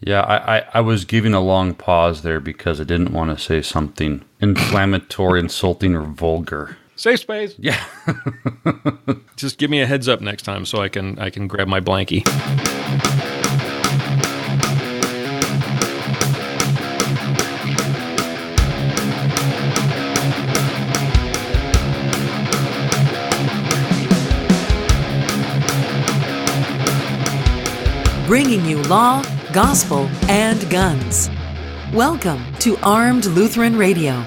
Yeah, I was giving a long pause there because I didn't want to say something inflammatory, insulting, or vulgar. Safe space. Yeah. Just give me a heads up next time so I can grab my blankie. Bringing you law, gospel, and guns. Welcome to Armed Lutheran Radio.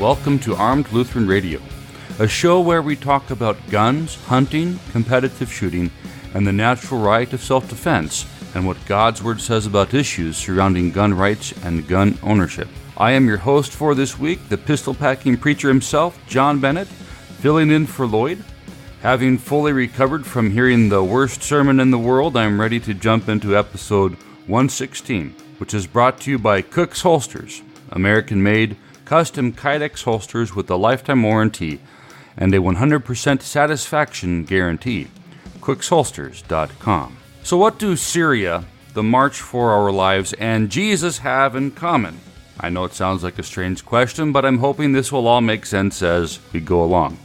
Welcome to Armed Lutheran Radio, a show where we talk about guns, hunting, competitive shooting, and the natural right of self-defense, and what God's Word says about issues surrounding gun rights and gun ownership. I am your host for this week, the pistol-packing preacher himself, John Bennett, filling in for Lloyd. Having fully recovered from hearing the worst sermon in the world, I am ready to jump into episode 116, which is brought to you by Cook's Holsters, American-made, custom Kydex holsters with a lifetime warranty and a 100% satisfaction guarantee. CooksHolsters.com. So what do Syria, the March for Our Lives, and Jesus have in common? I know it sounds like a strange question, but I'm hoping this will all make sense as we go along.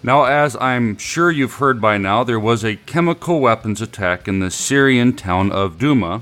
Now, as I'm sure you've heard by now, there was a chemical weapons attack in the Syrian town of Douma,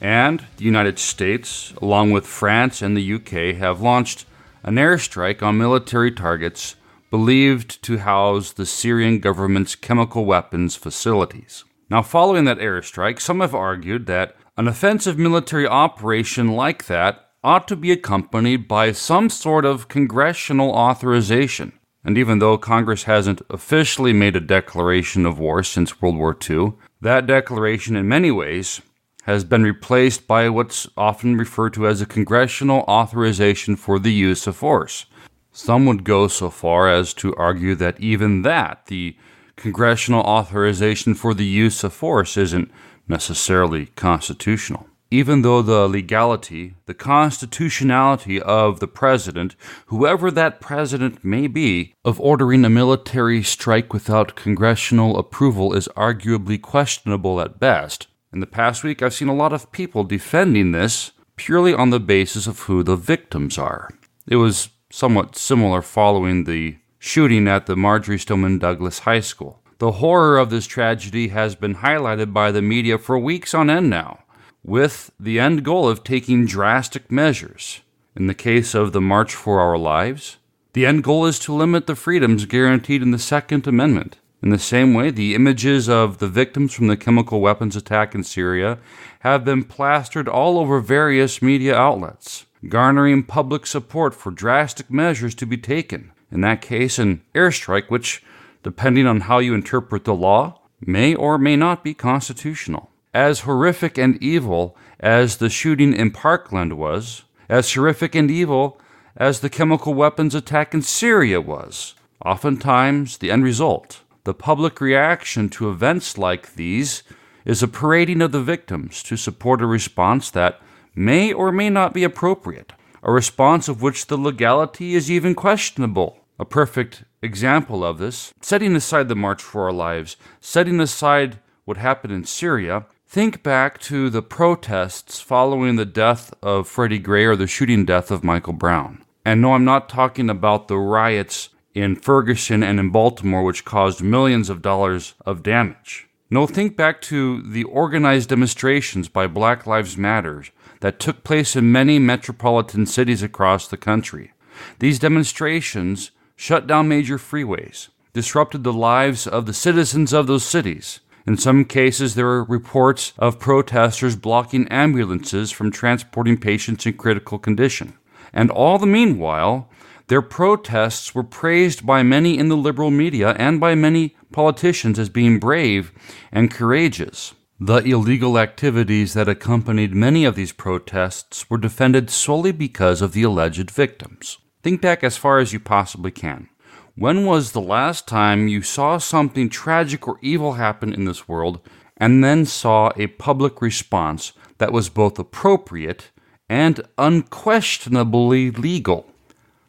and the United States, along with France and the UK, have launched an airstrike on military targets believed to house the Syrian government's chemical weapons facilities. Now, following that airstrike, some have argued that an offensive military operation like that ought to be accompanied by some sort of congressional authorization. And even though Congress hasn't officially made a declaration of war since World War II, that declaration in many ways has been replaced by what's often referred to as a congressional authorization for the use of force. Some would go so far as to argue that even that, the congressional authorization for the use of force, isn't necessarily constitutional. Even though the legality, the constitutionality of the president, whoever that president may be, of ordering a military strike without congressional approval is arguably questionable at best. In the past week, I've seen a lot of people defending this purely on the basis of who the victims are. It was somewhat similar following the shooting at the Marjory Stoneman Douglas High School. The horror of this tragedy has been highlighted by the media for weeks on end now, with the end goal of taking drastic measures. In the case of the March for Our Lives, the end goal is to limit the freedoms guaranteed in the Second Amendment. In the same way, the images of the victims from the chemical weapons attack in Syria have been plastered all over various media outlets, garnering public support for drastic measures to be taken. In that case, an airstrike, which, depending on how you interpret the law, may or may not be constitutional. As horrific and evil as the shooting in Parkland was, as horrific and evil as the chemical weapons attack in Syria was, oftentimes the end result, the public reaction to events like these, is a parading of the victims to support a response that may or may not be appropriate, a response of which the legality is even questionable. A perfect example of this, setting aside the March for Our Lives, setting aside what happened in Syria, think back to the protests following the death of Freddie Gray or the shooting death of Michael Brown. And no, I'm not talking about the riots in Ferguson and in Baltimore, which caused millions of dollars of damage. No, think back to the organized demonstrations by Black Lives Matter that took place in many metropolitan cities across the country. These demonstrations shut down major freeways, disrupted the lives of the citizens of those cities. In some cases, there were reports of protesters blocking ambulances from transporting patients in critical condition. And all the meanwhile, their protests were praised by many in the liberal media and by many politicians as being brave and courageous. The illegal activities that accompanied many of these protests were defended solely because of the alleged victims. Think back as far as you possibly can. When was the last time you saw something tragic or evil happen in this world and then saw a public response that was both appropriate and unquestionably legal.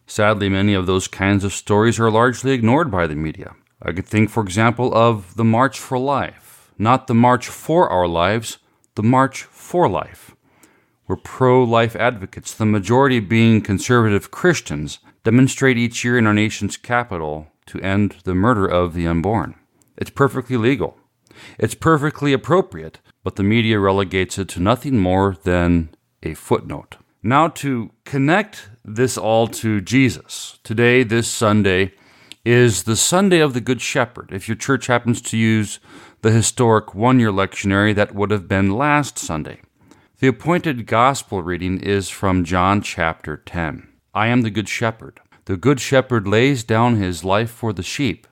Sadly, many of those kinds of stories are largely ignored by the media. I could think, for example, of the March for Life, not the March for Our Lives, the March for Life, where pro-life advocates, the majority being conservative Christians, demonstrate each year in our nation's capital to end the murder of the unborn. It's perfectly legal. It's perfectly appropriate, but the media relegates it to nothing more than a footnote. Now, to connect this all to Jesus, today, this Sunday, is the Sunday of the Good Shepherd. If your church happens to use the historic one-year lectionary, that would have been last Sunday. The appointed gospel reading is from John chapter 10. I am the Good Shepherd. The Good Shepherd lays down his life for the sheep.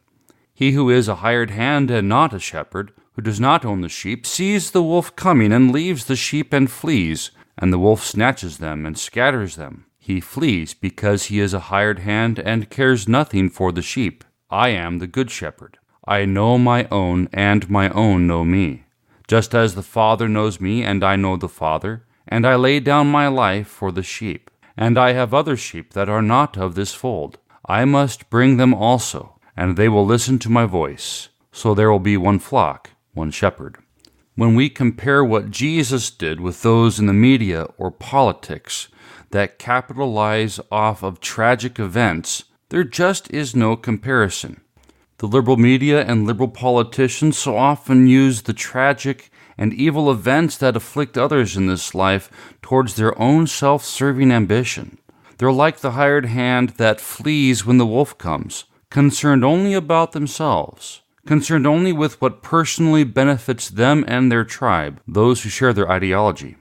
He who is a hired hand and not a shepherd, who does not own the sheep, sees the wolf coming and leaves the sheep and flees, and the wolf snatches them and scatters them. He flees because he is a hired hand and cares nothing for the sheep. I am the Good Shepherd. I know my own, and my own know me. Just as the Father knows me, and I know the Father, and I lay down my life for the sheep. And I have other sheep that are not of this fold. I must bring them also, and they will listen to my voice. So there will be one flock, one shepherd. When we compare what Jesus did with those in the media or politics that capitalize off of tragic events, there just is no comparison. The liberal media and liberal politicians so often use the tragic and evil events that afflict others in this life towards their own self-serving ambition. They're like the hired hand that flees when the wolf comes, concerned only about themselves, concerned only with what personally benefits them and their tribe, those who share their ideology.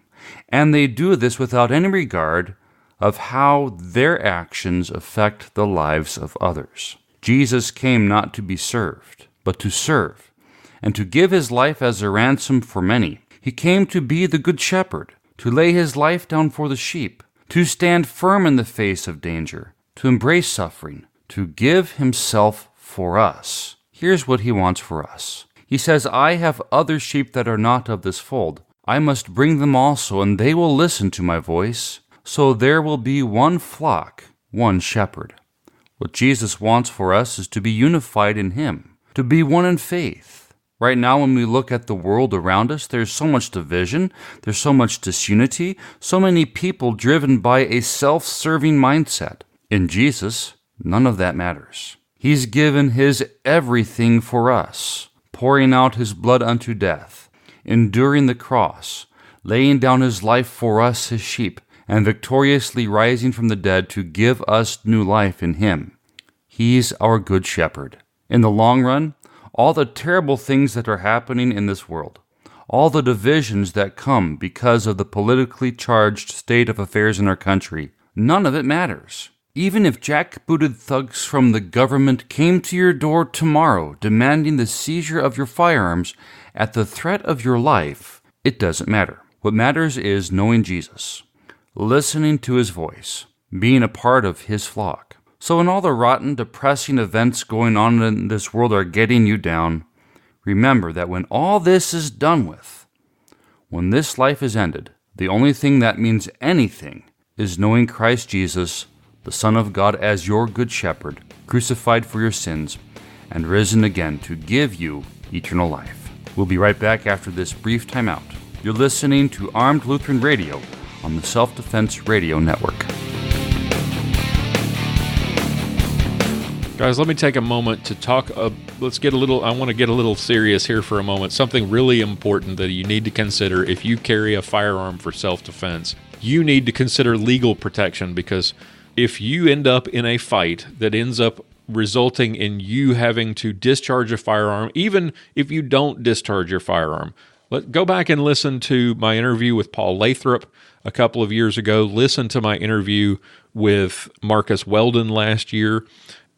And they do this without any regard of how their actions affect the lives of others. Jesus came not to be served, but to serve, and to give his life as a ransom for many. He came to be the Good Shepherd, to lay his life down for the sheep, to stand firm in the face of danger, to embrace suffering, to give himself for us. Here's what he wants for us. He says, I have other sheep that are not of this fold. I must bring them also, and they will listen to my voice. So there will be one flock, one shepherd. What Jesus wants for us is to be unified in him, to be one in faith. Right now, when we look at the world around us, there's so much division, there's so much disunity, so many people driven by a self-serving mindset. In Jesus, none of that matters. He's given his everything for us, pouring out his blood unto death, enduring the cross, laying down his life for us, his sheep, and victoriously rising from the dead to give us new life in him. He's our Good Shepherd. In the long run, all the terrible things that are happening in this world, all the divisions that come because of the politically charged state of affairs in our country, none of it matters. Even if jackbooted thugs from the government came to your door tomorrow demanding the seizure of your firearms at the threat of your life, it doesn't matter. What matters is knowing Jesus, listening to his voice, being a part of his flock. So when all the rotten, depressing events going on in this world are getting you down, remember that when all this is done with, when this life is ended, the only thing that means anything is knowing Christ Jesus, the Son of God, as your Good Shepherd, crucified for your sins, and risen again to give you eternal life. We'll be right back after this brief timeout. You're listening to Armed Lutheran Radio on the Self-Defense Radio Network. Guys, let me take a moment to talk. I want to get a little serious here for a moment. Something really important that you need to consider if you carry a firearm for self-defense. You need to consider legal protection, because if you end up in a fight that ends up resulting in you having to discharge a firearm, even if you don't discharge your firearm, go back and listen to my interview with Paul Lathrop a couple of years ago. Listen to my interview with Marcus Weldon last year.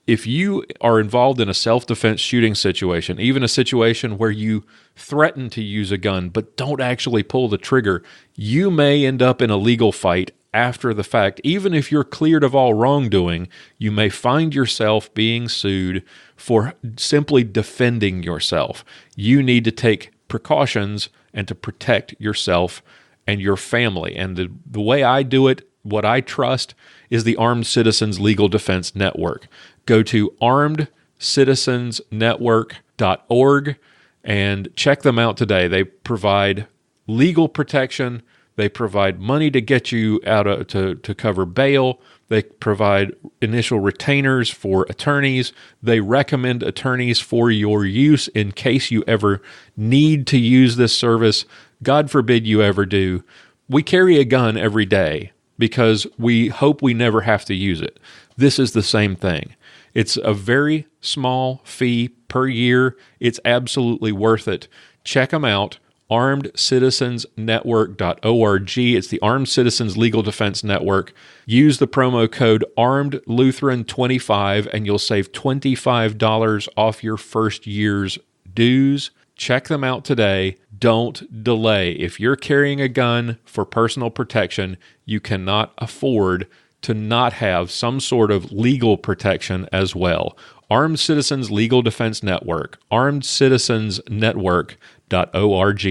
If you are involved in a self-defense shooting situation, even a situation where you threaten to use a gun but don't actually pull the trigger, you may end up in a legal fight after the fact. Even if you're cleared of all wrongdoing, you may find yourself being sued for simply defending yourself. You need to take precautions and to protect yourself and your family. And the way I do it, what I trust, is the Armed Citizens Legal Defense Network. Go to armedcitizensnetwork.org and check them out today. They provide legal protection. They provide money to get you out to cover bail. They provide initial retainers for attorneys. They recommend attorneys for your use in case you ever need to use this service. God forbid you ever do. We carry a gun every day because we hope we never have to use it. This is the same thing. It's a very small fee per year. It's absolutely worth it. Check them out. ArmedCitizensNetwork.org. It's the Armed Citizens Legal Defense Network. Use the promo code ArmedLutheran25 and you'll save $25 off your first year's dues. Check them out today. Don't delay. If you're carrying a gun for personal protection, you cannot afford to not have some sort of legal protection as well. Armed Citizens Legal Defense Network, armedcitizensnetwork.org.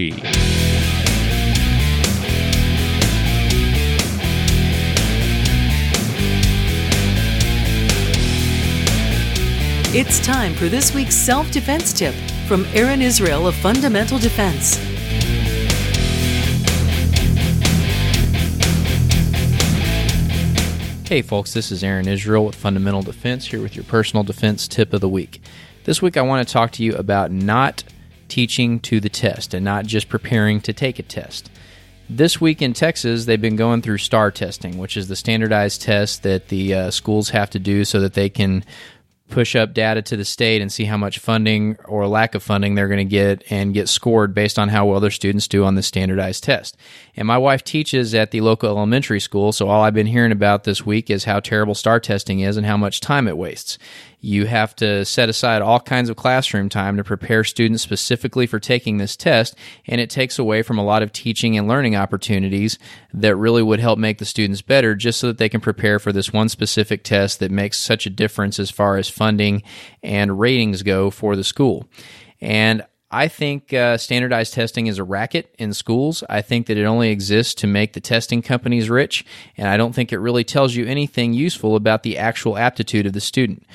It's time for this week's self-defense tip from Aaron Israel of Fundamental Defense. Hey folks, this is Aaron Israel with Fundamental Defense here with your personal defense tip of the week. This week I want to talk to you about not teaching to the test and not just preparing to take a test. This week in Texas, they've been going through STAR testing, which is the standardized test that the schools have to do so that they can push up data to the state and see how much funding or lack of funding they're going to get and get scored based on how well their students do on the standardized test. And my wife teaches at the local elementary school, so all I've been hearing about this week is how terrible STAR testing is and how much time it wastes. You have to set aside all kinds of classroom time to prepare students specifically for taking this test, and it takes away from a lot of teaching and learning opportunities that really would help make the students better just so that they can prepare for this one specific test that makes such a difference as far as funding and ratings go for the school. And I think standardized testing is a racket in schools. I think that it only exists to make the testing companies rich, and I don't think it really tells you anything useful about the actual aptitude of the student.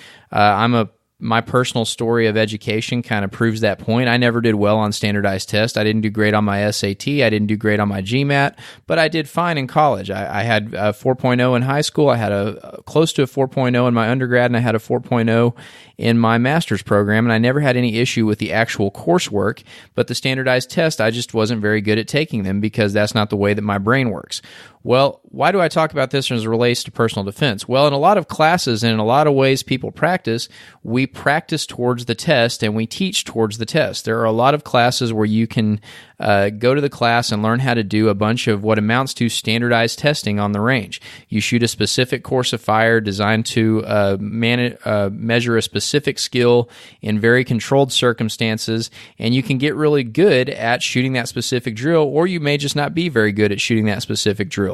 My personal story of education kind of proves that point. I never did well on standardized tests. I didn't do great on my SAT. I didn't do great on my GMAT, but I did fine in college. I had a 4.0 in high school. I had a close to a 4.0 in my undergrad, and I had a 4.0 in my master's program, and I never had any issue with the actual coursework, but the standardized test, I just wasn't very good at taking them because that's not the way that my brain works. Well, why do I talk about this as it relates to personal defense? Well, in a lot of classes and in a lot of ways people practice, we practice towards the test and we teach towards the test. There are a lot of classes where you can go to the class and learn how to do a bunch of what amounts to standardized testing on the range. You shoot a specific course of fire designed to measure a specific skill in very controlled circumstances, and you can get really good at shooting that specific drill, or you may just not be very good at shooting that specific drill.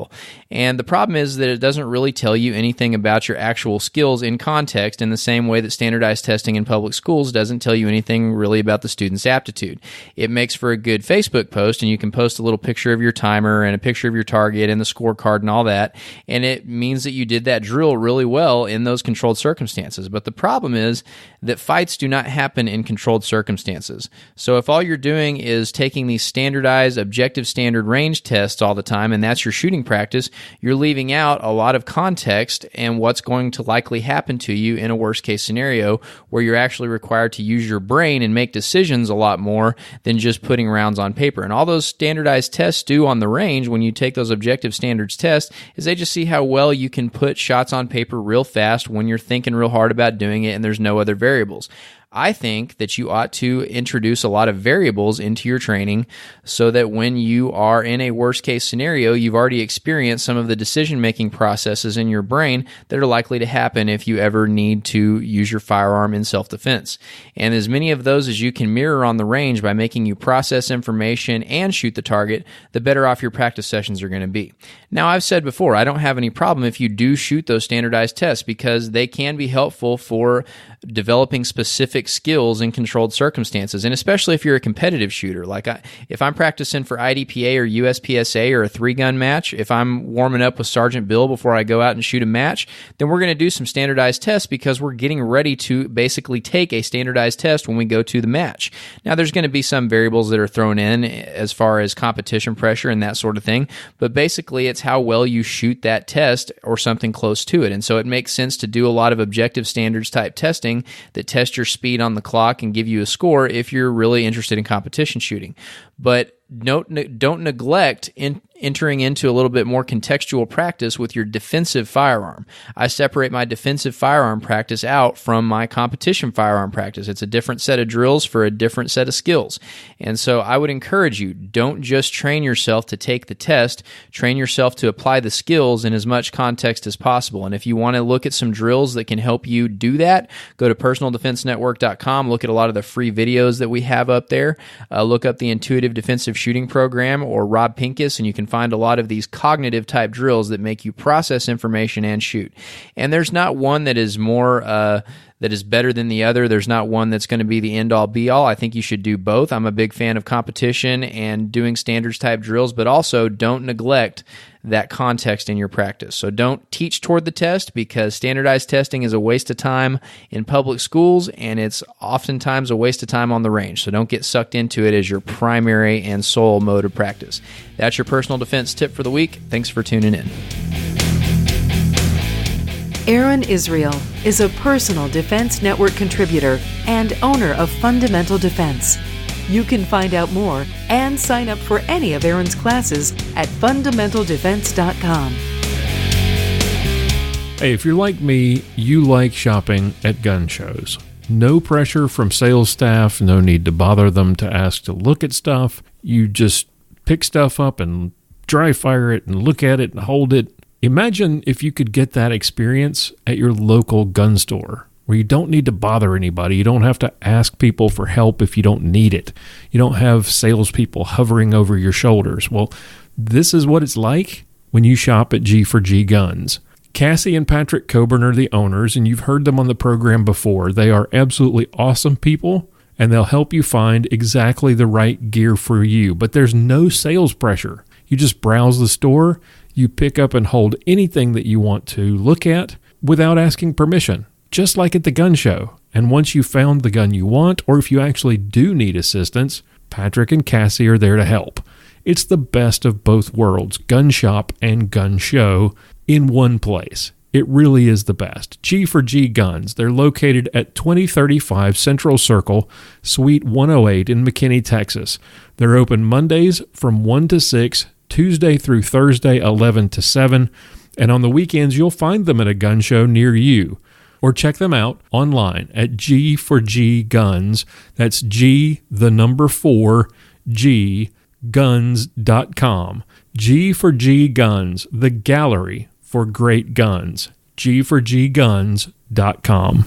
And the problem is that it doesn't really tell you anything about your actual skills in context in the same way that standardized testing in public schools doesn't tell you anything really about the student's aptitude. It makes for a good Facebook post, and you can post a little picture of your timer and a picture of your target and the scorecard and all that, and it means that you did that drill really well in those controlled circumstances. But the problem is that fights do not happen in controlled circumstances. So if all you're doing is taking these standardized objective standard range tests all the time, and that's your shooting practice, you're leaving out a lot of context and what's going to likely happen to you in a worst case scenario where you're actually required to use your brain and make decisions a lot more than just putting rounds on paper. And all those standardized tests do on the range when you take those objective standards tests is they just see how well you can put shots on paper real fast when you're thinking real hard about doing it and there's no other variables. I think that you ought to introduce a lot of variables into your training so that when you are in a worst case scenario, you've already experienced some of the decision-making processes in your brain that are likely to happen if you ever need to use your firearm in self-defense. And as many of those as you can mirror on the range by making you process information and shoot the target, the better off your practice sessions are going to be. Now, I've said before, I don't have any problem if you do shoot those standardized tests because they can be helpful for developing specific specific skills in controlled circumstances, and especially if you're a competitive shooter. If I'm practicing for IDPA or USPSA or a 3-gun match, if I'm warming up with Sergeant Bill before I go out and shoot a match, then we're going to do some standardized tests because we're getting ready to basically take a standardized test when we go to the match. Now, there's going to be some variables that are thrown in as far as competition pressure and that sort of thing, but basically it's how well you shoot that test or something close to it. And so it makes sense to do a lot of objective standards type testing that test your speed on the clock and give you a score if you're really interested in competition shooting. But don't neglect entering into a little bit more contextual practice with your defensive firearm. I separate my defensive firearm practice out from my competition firearm practice. It's a different set of drills for a different set of skills. And so I would encourage you, don't just train yourself to take the test, train yourself to apply the skills in as much context as possible. And if you want to look at some drills that can help you do that, go to personaldefensenetwork.com, look at a lot of the free videos that we have up there, look up the Intuitive Defensive Shooting Program or Rob Pincus, and you can find a lot of these cognitive type drills that make you process information and shoot. And there's not one that is more that is better than the other. There's not one that's going to be the end-all be-all. I think you should do both. I'm a big fan of competition and doing standards type drills, but also don't neglect that context in your practice. So don't teach toward the test, because standardized testing is a waste of time in public schools, and it's oftentimes a waste of time on the range. So don't get sucked into it as your primary and sole mode of practice. That's your personal defense tip for the week. Thanks for tuning in. Aaron Israel is a Personal Defense Network contributor and owner of Fundamental Defense. You can find out more and sign up for any of Aaron's classes at fundamentaldefense.com. Hey, if you're like me, you like shopping at gun shows. No pressure from sales staff, no need to bother them to ask to look at stuff. You just pick stuff up and dry fire it and look at it and hold it. Imagine if you could get that experience at your local gun store, where you don't need to bother anybody. You don't have to ask people for help if you don't need it. You don't have salespeople hovering over your shoulders. Well, this is what it's like when you shop at G4G Guns. Cassie and Patrick Coburn are the owners, and you've heard them on the program before. They are absolutely awesome people, and they'll help you find exactly the right gear for you. But there's no sales pressure. You just browse the store. You pick up and hold anything that you want to look at without asking permission, just like at the gun show. And once you've found the gun you want, or if you actually do need assistance, Patrick and Cassie are there to help. It's the best of both worlds, gun shop and gun show, in one place. It really is the best. G4G Guns. They're located at 2035 Central Circle, Suite 108 in McKinney, Texas. They're open Mondays from 1 to 6, Tuesday through Thursday, 11 to 7, and on the weekends you'll find them at a gun show near you. Or check them out online at G4G Guns. That's G, the number 4, G, guns.com. G4G Guns, the gallery for great guns. G4GGuns.com.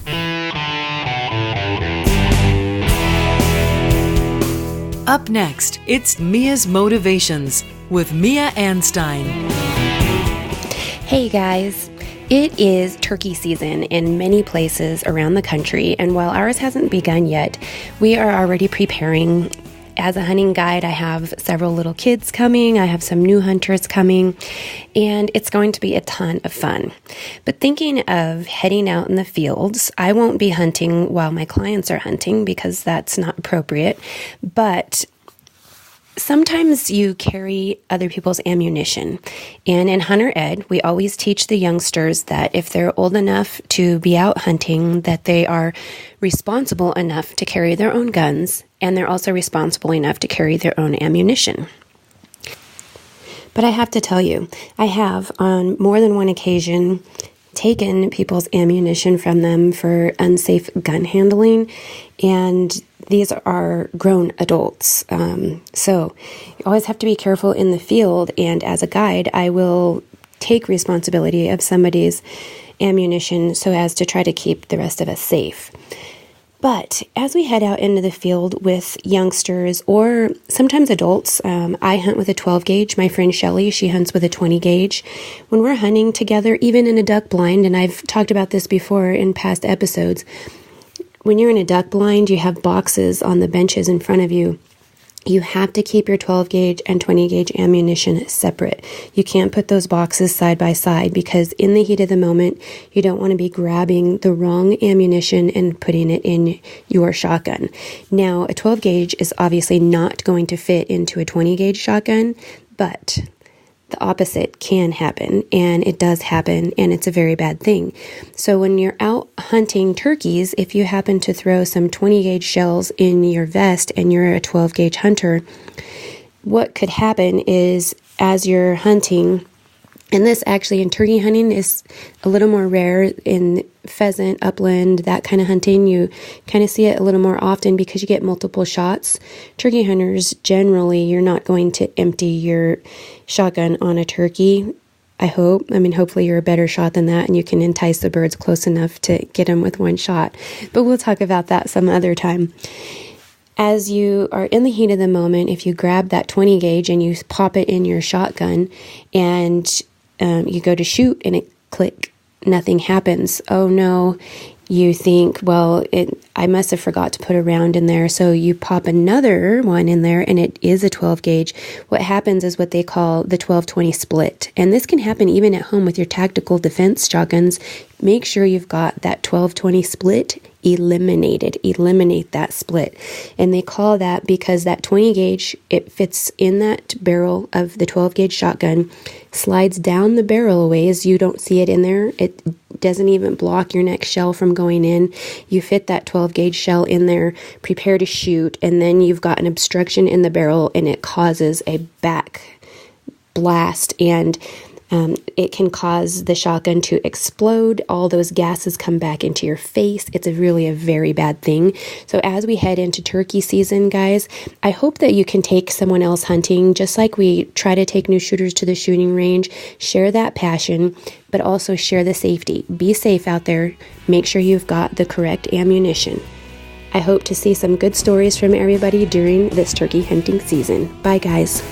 Up next, it's Mia's Motivations with Mia Anstein. Hey guys, it is turkey season in many places around the country, and while ours hasn't begun yet, we are already preparing. As a hunting guide, I have several little kids coming, I have some new hunters coming, and it's going to be a ton of fun. But thinking of heading out in the fields, I won't be hunting while my clients are hunting because that's not appropriate, but sometimes you carry other people's ammunition. And in Hunter Ed, we always teach the youngsters that if they're old enough to be out hunting, that they are responsible enough to carry their own guns, and they're also responsible enough to carry their own ammunition. But I have to tell you, I have on more than one occasion taken people's ammunition from them for unsafe gun handling, and these are grown adults. So you always have to be careful in the field, and as a guide, I will take responsibility of somebody's ammunition so as to try to keep the rest of us safe. But as we head out into the field with youngsters or sometimes adults, I hunt with a 12 gauge. My friend Shelly, she hunts with a 20 gauge. When we're hunting together, even in a duck blind, and I've talked about this before in past episodes, when you're in a duck blind, you have boxes on the benches in front of you. You have to keep your 12 gauge and 20 gauge ammunition separate. You can't put those boxes side by side because in the heat of the moment, you don't want to be grabbing the wrong ammunition and putting it in your shotgun. Now, a 12 gauge is obviously not going to fit into a 20 gauge shotgun, but the opposite can happen, and it does happen, and it's a very bad thing. So when you're out hunting turkeys, if you happen to throw some 20 gauge shells in your vest and you're a 12 gauge hunter, what could happen is as you're hunting, and this actually in turkey hunting is a little more rare. In pheasant, upland, that kind of hunting, you kind of see it a little more often because you get multiple shots. Turkey hunters, generally, you're not going to empty your shotgun on a turkey, I hope. I mean, hopefully you're a better shot than that and you can entice the birds close enough to get them with one shot. But we'll talk about that some other time. As you are in the heat of the moment, if you grab that 20 gauge and you pop it in your shotgun and you go to shoot and it click, nothing happens. Oh no, you think, well, I must have forgot to put a round in there. So you pop another one in there and it is a 12 gauge. What happens is what they call the 12-20 split. And this can happen even at home with your tactical defense shotguns. Make sure you've got that 12-20 split eliminated. Eliminate that split. And they call that because that 20 gauge, it fits in that barrel of the 12 gauge shotgun, slides down the barrel a ways. You don't see it in there. It doesn't even block your next shell from going in. You fit that 12 gauge shell in there, prepare to shoot, and then you've got an obstruction in the barrel and it causes a back blast, and it can cause the shotgun to explode. All those gases come back into your face. It's really a very bad thing. So as we head into turkey season, guys, I hope that you can take someone else hunting, just like we try to take new shooters to the shooting range. Share that passion, but also share the safety. Be safe out there. Make sure you've got the correct ammunition. I hope to see some good stories from everybody during this turkey hunting season. Bye, guys.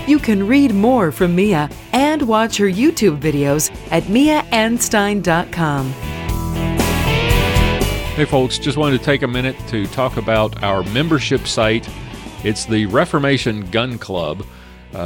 You can read more from Mia and watch her YouTube videos at miaanstein.com. Hey folks, just wanted to take a minute to talk about our membership site. It's the Reformation Gun Club.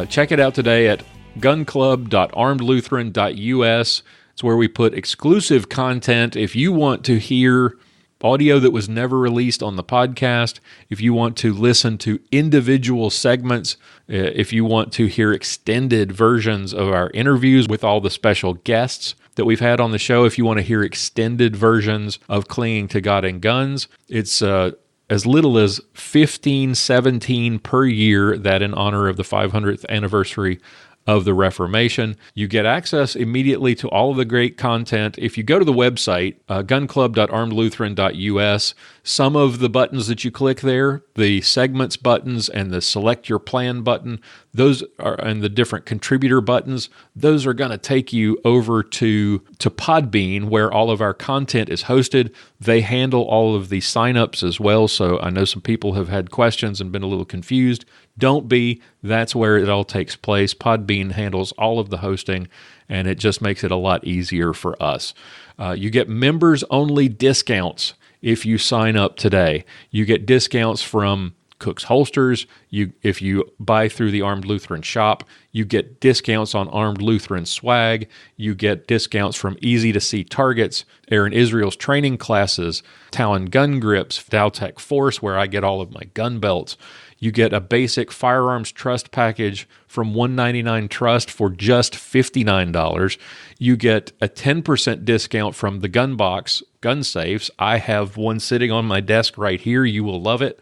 Check it out today at gunclub.armedlutheran.us. It's where we put exclusive content. If you want to hear audio that was never released on the podcast, if you want to listen to individual segments, if you want to hear extended versions of our interviews with all the special guests that we've had on the show, if you want to hear extended versions of Clinging to God and Guns, it's as little as $15.17 per year, that in honor of the 500th anniversary of the Reformation. You get access immediately to all of the great content. If you go to the website, gunclub.armedlutheran.us, some of the buttons that you click there, the segments buttons and the select your plan button, those are, and the different contributor buttons, those are going to take you over to Podbean, where all of our content is hosted. They handle all of the signups as well, so I know some people have had questions and been a little confused. Don't be. That's where it all takes place. Podbean handles all of the hosting, and it just makes it a lot easier for us. You get members-only discounts if you sign up today. You get discounts from Cook's Holsters. If you buy through the Armed Lutheran shop, you get discounts on Armed Lutheran swag. You get discounts from Easy to See Targets, Aaron Israel's training classes, Talon gun grips, Dowtech Force, where I get all of my gun belts. You get a basic firearms trust package from $199 Trust for just $59. You get a 10% discount from the Gun Box gun safes. I have one sitting on my desk right here. You will love it.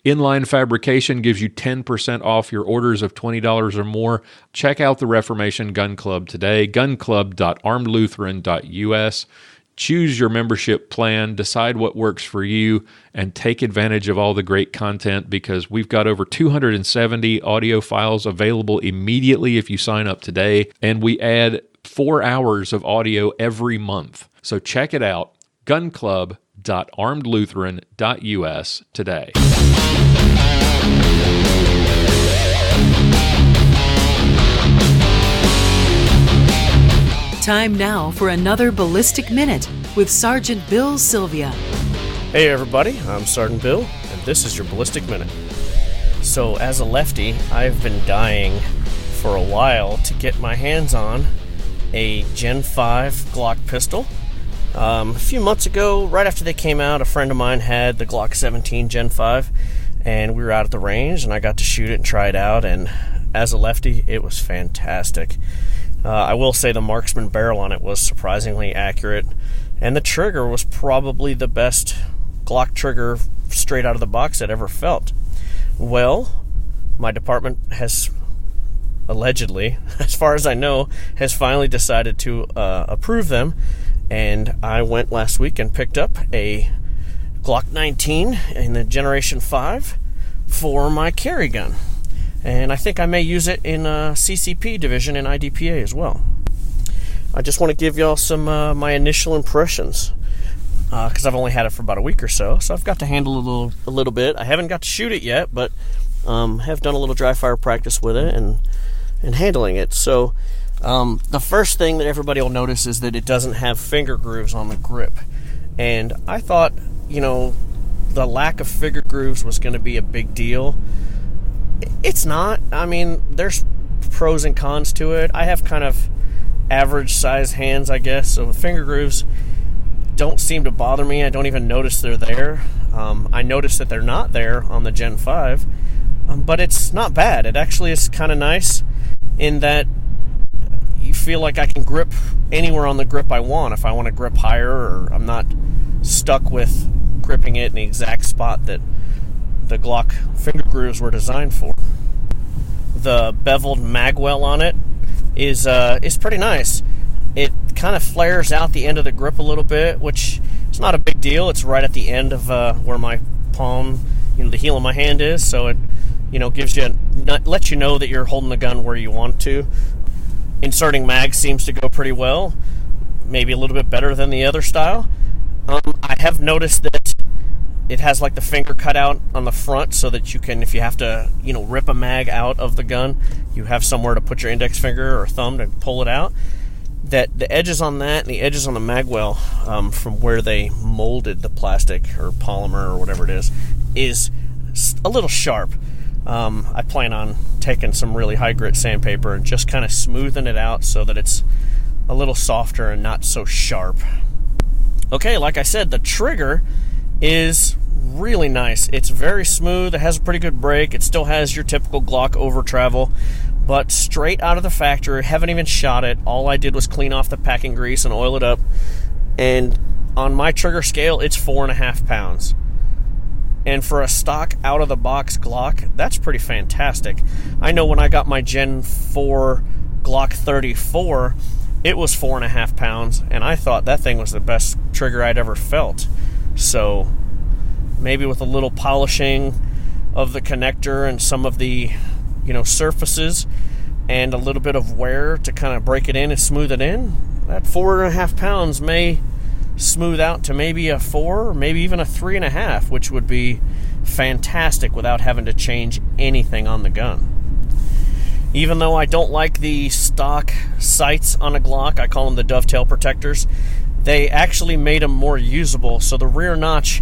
Inline Fabrication gives you 10% off your orders of $20 or more. Check out the Reformation Gun Club today, gunclub.armedlutheran.us. Choose your membership plan, decide what works for you, and take advantage of all the great content, because we've got over 270 audio files available immediately if you sign up today, and we add 4 hours of audio every month. So check it out, gunclub.armedlutheran.us today. Time now for another Ballistic Minute with Sergeant Bill Sylvia. Hey everybody, I'm Sergeant Bill, and this is your Ballistic Minute. So as a lefty, I've been dying for a while to get my hands on a Gen 5 Glock pistol. A few months ago, right after they came out, a friend of mine had the Glock 17 Gen 5, and we were out at the range, and I got to shoot it and try it out, and as a lefty, it was fantastic. I will say the marksman barrel on it was surprisingly accurate, and the trigger was probably the best Glock trigger straight out of the box I'd ever felt. Well, my department has allegedly, as far as I know, has finally decided to approve them, and I went last week and picked up a Glock 19 in the Generation 5 for my carry gun. And I think I may use it in a CCP division in IDPA as well. I just want to give y'all some my initial impressions, because I've only had it for about a week or so I've got to handle a little bit. I haven't got to shoot it yet, but have done a little dry fire practice with it and handling it. So the first thing that everybody will notice is that it doesn't have finger grooves on the grip. And I thought, the lack of finger grooves was going to be a big deal. It's not. I mean, there's pros and cons to it. I have kind of average size hands, I guess, so finger grooves don't seem to bother me. I don't even notice they're there. I notice that they're not there on the Gen 5, but it's not bad. It actually is kind of nice in that you feel like I can grip anywhere on the grip I want. If I want to grip higher, or I'm not stuck with gripping it in the exact spot that the Glock finger grooves were designed for. The beveled magwell on it is pretty nice. It kind of flares out the end of the grip a little bit, which is not a big deal. It's right at the end of where my palm, the heel of my hand is, so it lets you know that you're holding the gun where you want to. Inserting mags seems to go pretty well, maybe a little bit better than the other style. I have noticed that it has like the finger cutout on the front so that you can, if you have to, rip a mag out of the gun, you have somewhere to put your index finger or thumb to pull it out. That the edges on that and the edges on the magwell, from where they molded the plastic or polymer or whatever it is a little sharp. I plan on taking some really high grit sandpaper and just kind of smoothing it out so that it's a little softer and not so sharp. Okay, like I said, the trigger is really nice. It's very smooth. It has a pretty good break. It still has your typical Glock over travel, but straight out of the factory. Haven't even shot it. All I did was clean off the packing grease and oil it up, and on my trigger scale, it's 4.5 pounds. And for a stock out of the box Glock, that's pretty fantastic. I know when I got my Gen 4 Glock 34, it was 4.5 pounds, and I thought that thing was the best trigger I'd ever felt. So maybe with a little polishing of the connector and some of the surfaces and a little bit of wear to kind of break it in and smooth it in, that 4.5 pounds may smooth out to maybe a 4 or maybe even a 3.5, which would be fantastic without having to change anything on the gun. Even though I don't like the stock sights on a Glock, I call them the dovetail protectors, they actually made them more usable. So the rear notch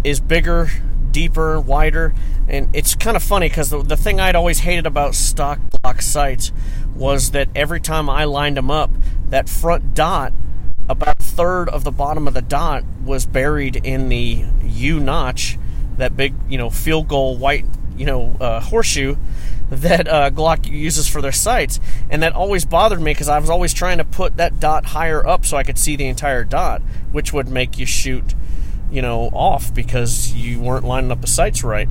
is bigger, deeper, wider, and it's kind of funny because the thing I'd always hated about stock Glock sights was that every time I lined them up, that front dot, about a third of the bottom of the dot was buried in the U notch, that big, field goal white, horseshoe that Glock uses for their sights. And that always bothered me because I was always trying to put that dot higher up so I could see the entire dot, which would make you shoot, off because you weren't lining up the sights right.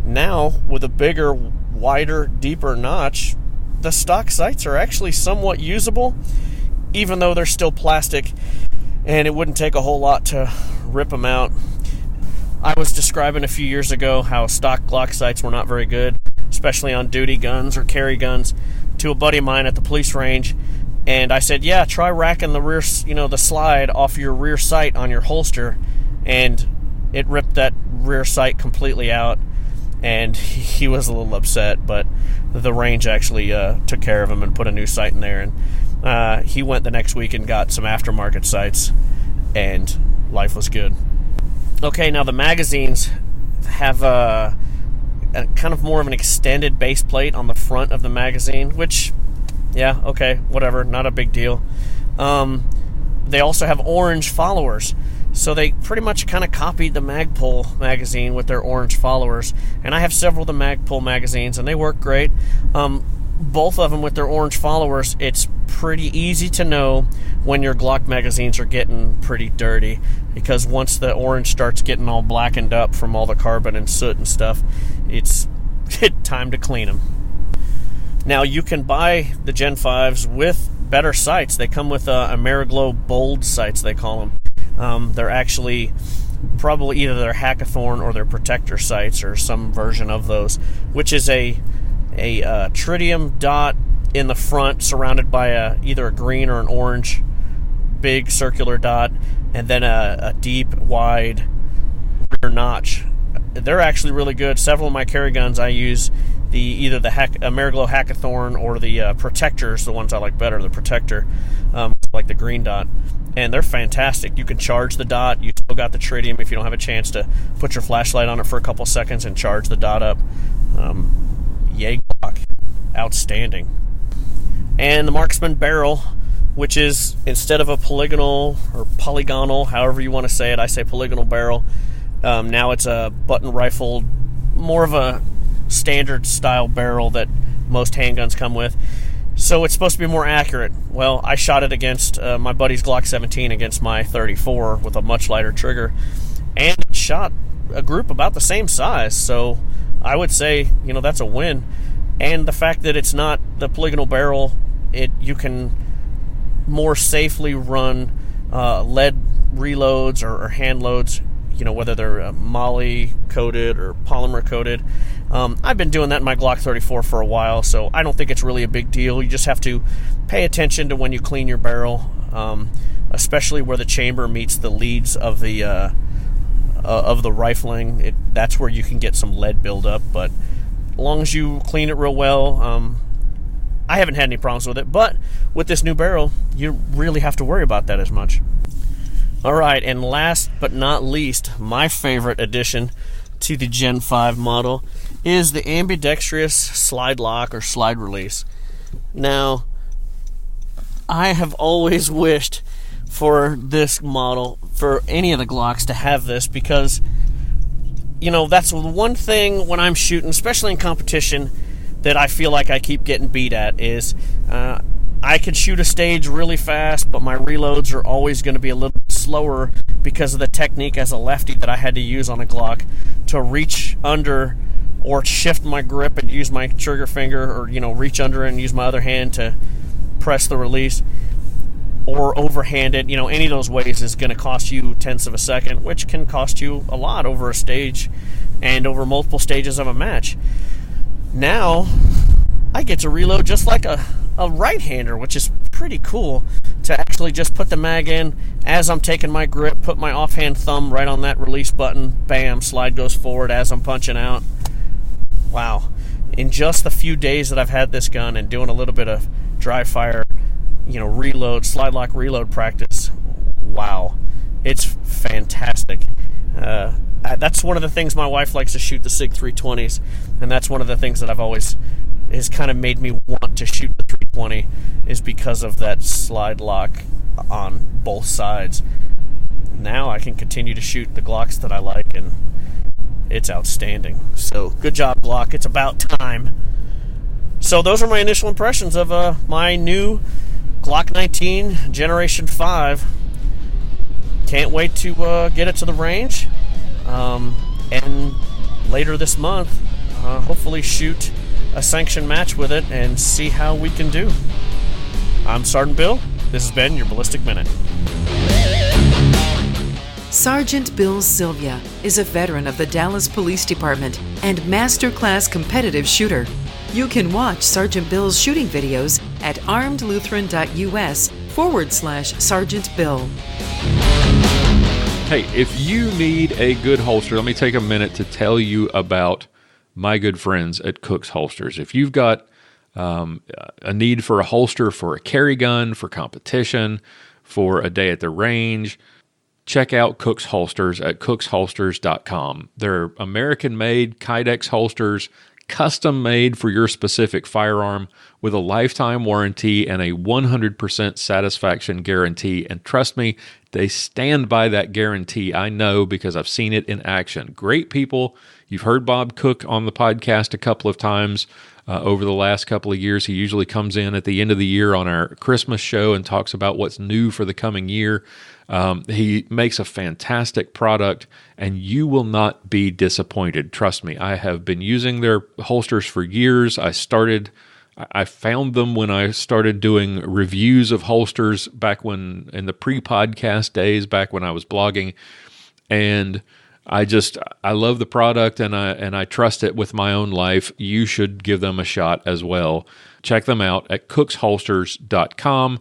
Now, with a bigger, wider, deeper notch, the stock sights are actually somewhat usable, even though they're still plastic, and it wouldn't take a whole lot to rip them out. I was describing a few years ago how stock Glock sights were not very good, especially on duty guns or carry guns, to a buddy of mine at the police range, and I said, yeah, try racking the rear, the slide off your rear sight on your holster, and it ripped that rear sight completely out, and he was a little upset, but the range actually took care of him and put a new sight in there, and He went the next week and got some aftermarket sights, and life was good. Okay, now the magazines have a kind of more of an extended base plate on the front of the magazine, which, yeah, okay, whatever, not a big deal. They also have orange followers, so they pretty much kind of copied the Magpul magazine with their orange followers, and I have several of the Magpul magazines, and they work great. Both of them with their orange followers, it's pretty easy to know when your Glock magazines are getting pretty dirty, because once the orange starts getting all blackened up from all the carbon and soot and stuff, it's time to clean them. Now, you can buy the Gen 5s with better sights. They come with Ameriglow Bold sights, they call them. They're actually probably either their Hackathorn or their Protector sights, or some version of those, which is a tritium dot in the front surrounded by either a green or an orange big circular dot, and then a deep, wide rear notch. They're actually really good. Several of my carry guns I use either the Ameriglow Hackathorn or the Protectors, the ones I like better, the Protector, like the green dot. And they're fantastic. You can charge the dot. You still got the tritium if you don't have a chance to put your flashlight on it for a couple seconds and charge the dot up. Yay, Glock. Outstanding. And the Marksman barrel, which is, instead of a polygonal or polygonal, however you want to say it, I say polygonal barrel. Now it's a button rifled, more of a standard style barrel that most handguns come with. So it's supposed to be more accurate. Well, I shot it against my buddy's Glock 17 against my 34 with a much lighter trigger, and it shot a group about the same size. So I would say, that's a win. And the fact that it's not the polygonal barrel, you can more safely run lead reloads or hand loads, whether they're moly coated or polymer coated. I've been doing that in my Glock 34 for a while, so I don't think it's really a big deal. You just have to pay attention to when you clean your barrel, especially where the chamber meets the leads of the rifling. That's where you can get some lead buildup, but as long as you clean it real well, I haven't had any problems with it. But with this new barrel, you really have to worry about that as much. All right, and last but not least, my favorite addition to the Gen 5 model is the ambidextrous slide lock or slide release. Now, I have always wished for this model, for any of the Glocks, to have this, because that's one thing when I'm shooting, especially in competition, that I feel like I keep getting beat at is I could shoot a stage really fast, but my reloads are always going to be a little slower because of the technique as a lefty that I had to use on a Glock to reach under or shift my grip and use my trigger finger, or reach under and use my other hand to press the release, or overhand it. Any of those ways is going to cost you tenths of a second, which can cost you a lot over a stage and over multiple stages of a match. Now I get to reload just like a right-hander, which is pretty cool, to actually just put the mag in as I'm taking my grip, put my offhand thumb right on that release button, bam, slide goes forward as I'm punching out. Wow. In just the few days that I've had this gun and doing a little bit of dry fire, reload, slide lock reload practice, wow, it's fantastic. That's one of the things my wife likes to shoot, the SIG 320s, and that's one of the things that I've always has kind of made me want to shoot the 320, is because of that slide lock on both sides. Now I can continue to shoot the Glocks that I like, and it's outstanding. So good job, Glock. It's about time. So those are my initial impressions of my new Glock 19 Generation 5. Can't wait to get it to the range, and later this month hopefully shoot a sanctioned match with it and see how we can do. I'm Sergeant Bill. This has been your Ballistic Minute. Sergeant Bill Sylvia is a veteran of the Dallas Police Department and masterclass competitive shooter. You can watch Sergeant Bill's shooting videos at armedlutheran.us/Sergeant Bill. Hey, if you need a good holster, let me take a minute to tell you about my good friends at Cook's Holsters. If you've got a need for a holster for a carry gun, for competition, for a day at the range, check out Cook's Holsters at cooksholsters.com. They're American-made Kydex holsters, custom-made for your specific firearm with a lifetime warranty and a 100% satisfaction guarantee. And trust me, they stand by that guarantee. I know because I've seen it in action. Great people. You've heard Bob Cook on the podcast a couple of times over the last couple of years. He usually comes in at the end of the year on our Christmas show and talks about what's new for the coming year. He makes a fantastic product, and you will not be disappointed. Trust me, I have been using their holsters for years. I found them when I started doing reviews of holsters back when, in the pre-podcast days, back when I was blogging, and I love the product, and I trust it with my own life. You should give them a shot as well. Check them out at cooksholsters.com.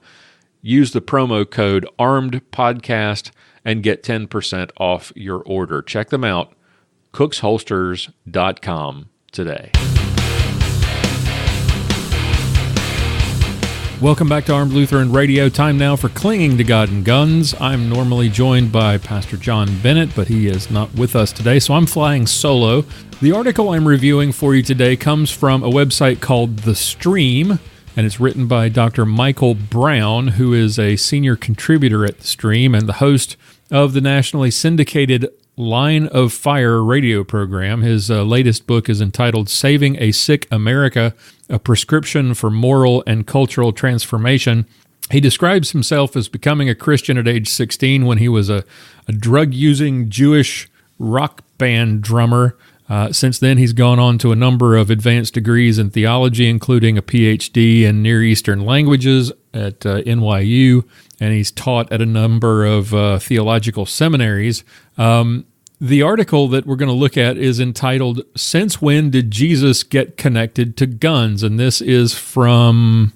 Use the promo code ARMEDPODCAST and get 10% off your order. Check them out, cooksholsters.com today. Welcome back to Armed Lutheran Radio. Time now for Clinging to God and Guns. I'm normally joined by Pastor John Bennett, but he is not with us today, so I'm flying solo. The article I'm reviewing for you today comes from a website called The Stream, and it's written by Dr. Michael Brown, who is a senior contributor at The Stream and the host of the nationally syndicated Line of Fire radio program. His latest book is entitled Saving a Sick America, A Prescription for Moral and Cultural Transformation. He describes himself as becoming a Christian at age 16 when he was a drug-using Jewish rock band drummer. Since then, he's gone on to a number of advanced degrees in theology, including a PhD in Near Eastern languages at NYU, and he's taught at a number of theological seminaries. The article that we're going to look at is entitled, Since When Did Jesus Get Connected to Guns? And this is from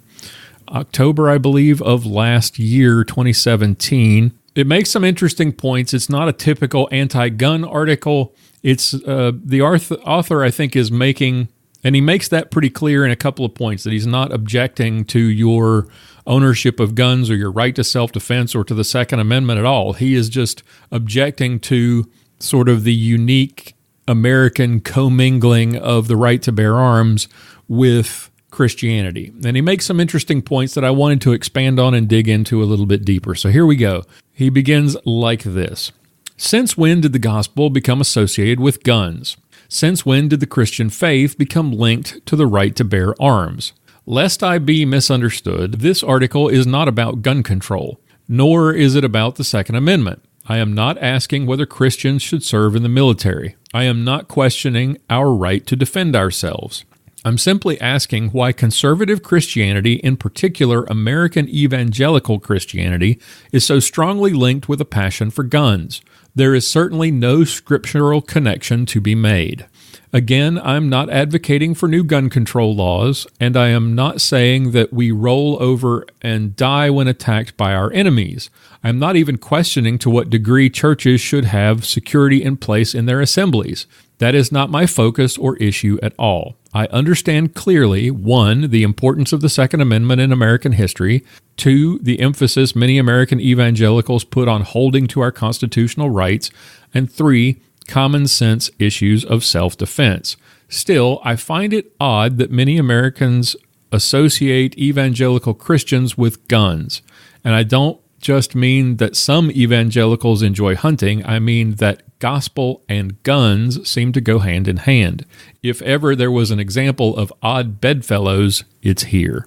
October, I believe, of last year, 2017. It makes some interesting points. It's not a typical anti-gun article. It's the author, I think, is making, and he makes that pretty clear in a couple of points, that he's not objecting to your ownership of guns or your right to self-defense or to the Second Amendment at all. He is just objecting to sort of the unique American commingling of the right to bear arms with Christianity. And he makes some interesting points that I wanted to expand on and dig into a little bit deeper. So here we go. He begins like this. Since when did the gospel become associated with guns? Since when did the Christian faith become linked to the right to bear arms? Lest I be misunderstood, this article is not about gun control, nor is it about the Second Amendment. I am not asking whether Christians should serve in the military. I am not questioning our right to defend ourselves. I'm simply asking why conservative Christianity, in particular American evangelical Christianity, is so strongly linked with a passion for guns. There is certainly no scriptural connection to be made. Again, I'm not advocating for new gun control laws, and I am not saying that we roll over and die when attacked by our enemies. I'm not even questioning to what degree churches should have security in place in their assemblies. That is not my focus or issue at all. I understand clearly, 1, the importance of the Second Amendment in American history, 2, the emphasis many American evangelicals put on holding to our constitutional rights, and 3, common sense issues of self-defense. Still, I find it odd that many Americans associate evangelical Christians with guns. And I don't just mean that some evangelicals enjoy hunting. I mean that gospel and guns seem to go hand in hand. If ever there was an example of odd bedfellows, it's here.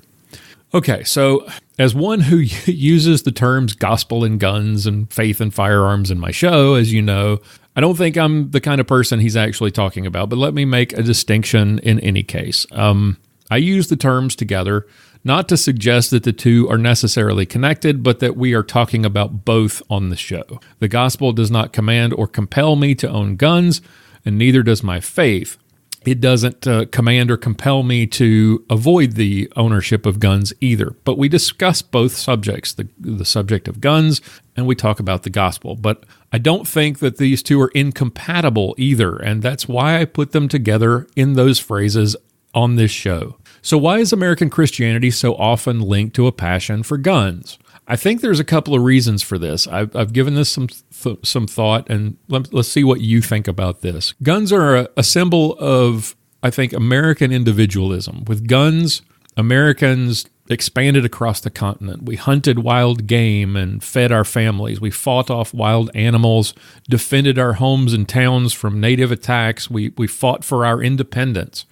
Okay, so as one who uses the terms gospel and guns and faith and firearms in my show, as you know, I don't think I'm the kind of person he's actually talking about, but let me make a distinction in any case. I use the terms together not to suggest that the two are necessarily connected, but that we are talking about both on the show. The gospel does not command or compel me to own guns, and neither does my faith. It doesn't command or compel me to avoid the ownership of guns either. But we discuss both subjects, the subject of guns, and we talk about the gospel. But I don't think that these two are incompatible either, and that's why I put them together in those phrases on this show. So why is American Christianity so often linked to a passion for guns? I think there's a couple of reasons for this. I've given this some thought, and let's see what you think about this. Guns are a symbol of, I think, American individualism. With guns, Americans expanded across the continent. We hunted wild game and fed our families. We fought off wild animals, defended our homes and towns from native attacks. We fought for our independence.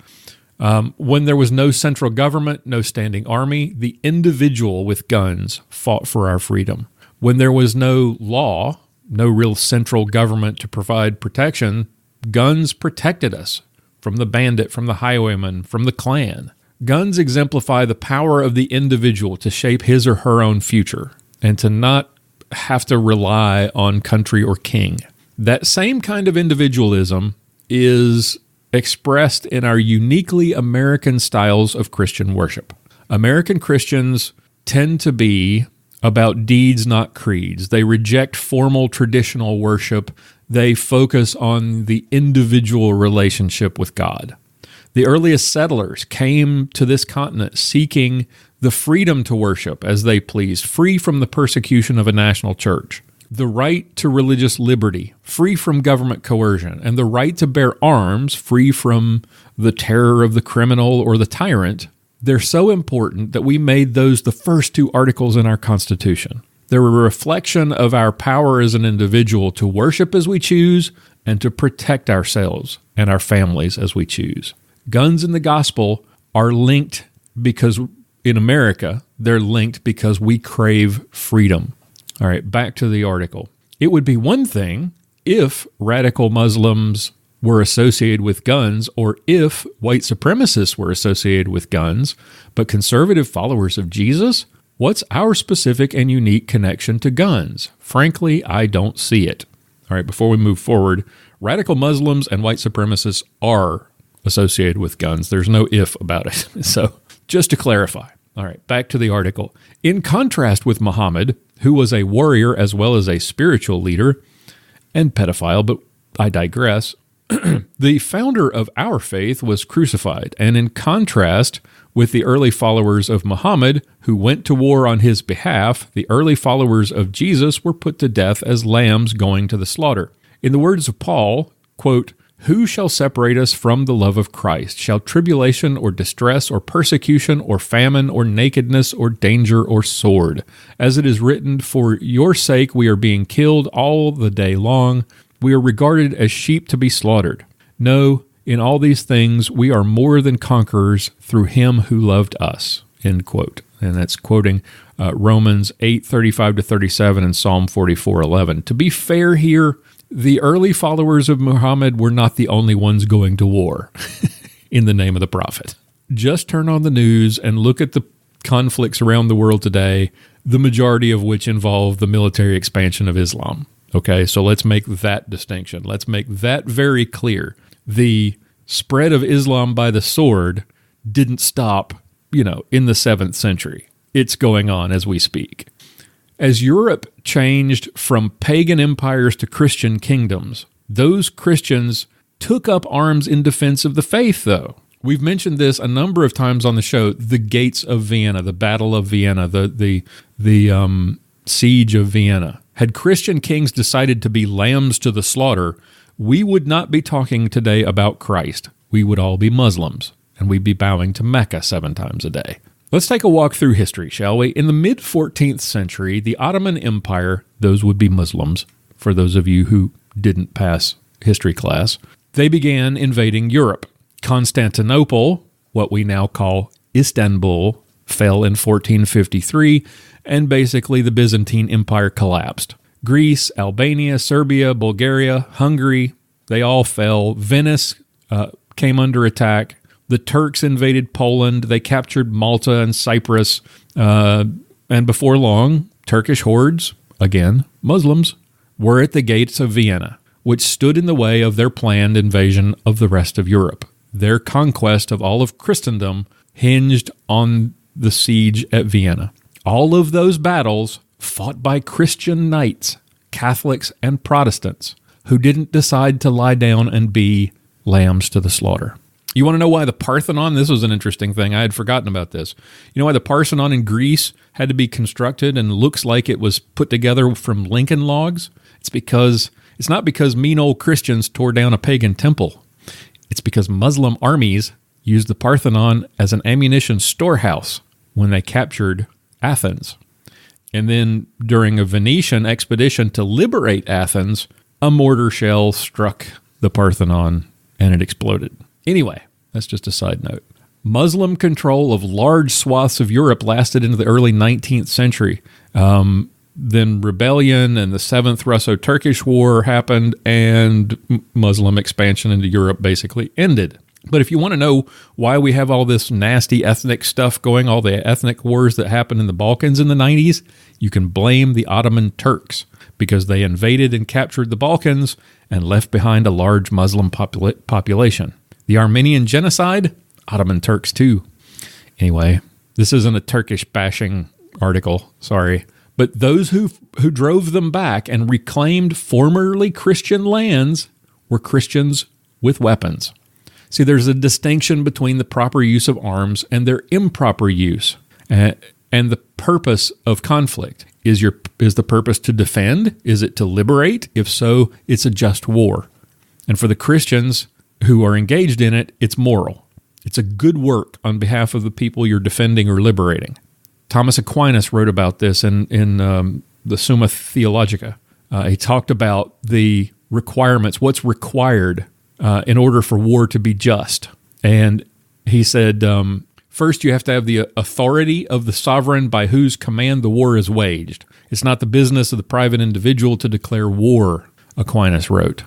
When there was no central government, no standing army, the individual with guns fought for our freedom. When there was no law, no real central government to provide protection, guns protected us from the bandit, from the highwayman, from the Klan. Guns exemplify the power of the individual to shape his or her own future and to not have to rely on country or king. That same kind of individualism is expressed in our uniquely American styles of Christian worship. American Christians tend to be about deeds, not creeds. They reject formal traditional worship. They focus on the individual relationship with God. The earliest settlers came to this continent seeking the freedom to worship as they pleased, free from the persecution of a national church, the right to religious liberty, free from government coercion, and the right to bear arms, free from the terror of the criminal or the tyrant. They're so important that we made those the first two articles in our Constitution. They're a reflection of our power as an individual to worship as we choose and to protect ourselves and our families as we choose. Guns and the gospel are linked because, in America, they're linked because we crave freedom. All right, back to the article. It would be one thing if radical Muslims were associated with guns or if white supremacists were associated with guns, but conservative followers of Jesus? What's our specific and unique connection to guns? Frankly, I don't see it. All right, before we move forward, radical Muslims and white supremacists are associated with guns. There's no if about it. So just to clarify. All right, back to the article. In contrast with Muhammad, who was a warrior as well as a spiritual leader and pedophile, but I digress, the founder of our faith was crucified. And in contrast with the early followers of Muhammad, who went to war on his behalf, the early followers of Jesus were put to death as lambs going to the slaughter. In the words of Paul, quote, "Who shall separate us from the love of Christ? Shall tribulation or distress or persecution or famine or nakedness or danger or sword? As it is written, for your sake we are being killed all the day long. We are regarded as sheep to be slaughtered. No, in all these things we are more than conquerors through him who loved us." End quote. And that's quoting Romans 8:35-37 and Psalm 44:11. To be fair here, the early followers of Muhammad were not the only ones going to war in the name of the prophet. Just turn on the news and look at the conflicts around the world today, the majority of which involve the military expansion of Islam. Okay, so let's make that distinction. Let's make that very clear. The spread of Islam by the sword didn't stop, in the 7th century. It's going on as we speak. As Europe changed from pagan empires to Christian kingdoms, those Christians took up arms in defense of the faith, though. We've mentioned this a number of times on the show, the Gates of Vienna, the Battle of Vienna, the Siege of Vienna. Had Christian kings decided to be lambs to the slaughter, we would not be talking today about Christ. We would all be Muslims, and we'd be bowing to Mecca 7 times a day. Let's take a walk through history, shall we? In the mid-14th century, the Ottoman Empire, those would be Muslims, for those of you who didn't pass history class, they began invading Europe. Constantinople, what we now call Istanbul, fell in 1453, and basically the Byzantine Empire collapsed. Greece, Albania, Serbia, Bulgaria, Hungary, they all fell. Venice came under attack. The Turks invaded Poland. They captured Malta and Cyprus. And before long, Turkish hordes, again, Muslims, were at the gates of Vienna, which stood in the way of their planned invasion of the rest of Europe. Their conquest of all of Christendom hinged on the siege at Vienna. All of those battles fought by Christian knights, Catholics and Protestants, who didn't decide to lie down and be lambs to the slaughter. You want to know why the Parthenon? This was an interesting thing. I had forgotten about this. You know why the Parthenon in Greece had to be constructed and looks like it was put together from Lincoln logs? It's not because mean old Christians tore down a pagan temple. It's because Muslim armies used the Parthenon as an ammunition storehouse when they captured Athens. And then during a Venetian expedition to liberate Athens, a mortar shell struck the Parthenon and it exploded. Anyway, that's just a side note. Muslim control of large swaths of Europe lasted into the early 19th century. Then rebellion and the Seventh Russo-Turkish War happened, and Muslim expansion into Europe basically ended. But if you want to know why we have all this nasty ethnic stuff going, all the ethnic wars that happened in the Balkans in the 90s, you can blame the Ottoman Turks, because they invaded and captured the Balkans and left behind a large Muslim population. The Armenian genocide, Ottoman Turks too. Anyway, this isn't a Turkish bashing article, sorry. But those who drove them back and reclaimed formerly Christian lands were Christians with weapons. See, there's a distinction between the proper use of arms and their improper use. And the purpose of conflict. Is the purpose to defend? Is it to liberate? If so, it's a just war. And for the Christians who are engaged in it, it's moral. It's a good work on behalf of the people you're defending or liberating. Thomas Aquinas wrote about this in the Summa Theologica. He talked about the requirements, what's required in order for war to be just. And he said, first, you have to have the authority of the sovereign by whose command the war is waged. It's not the business of the private individual to declare war, Aquinas wrote.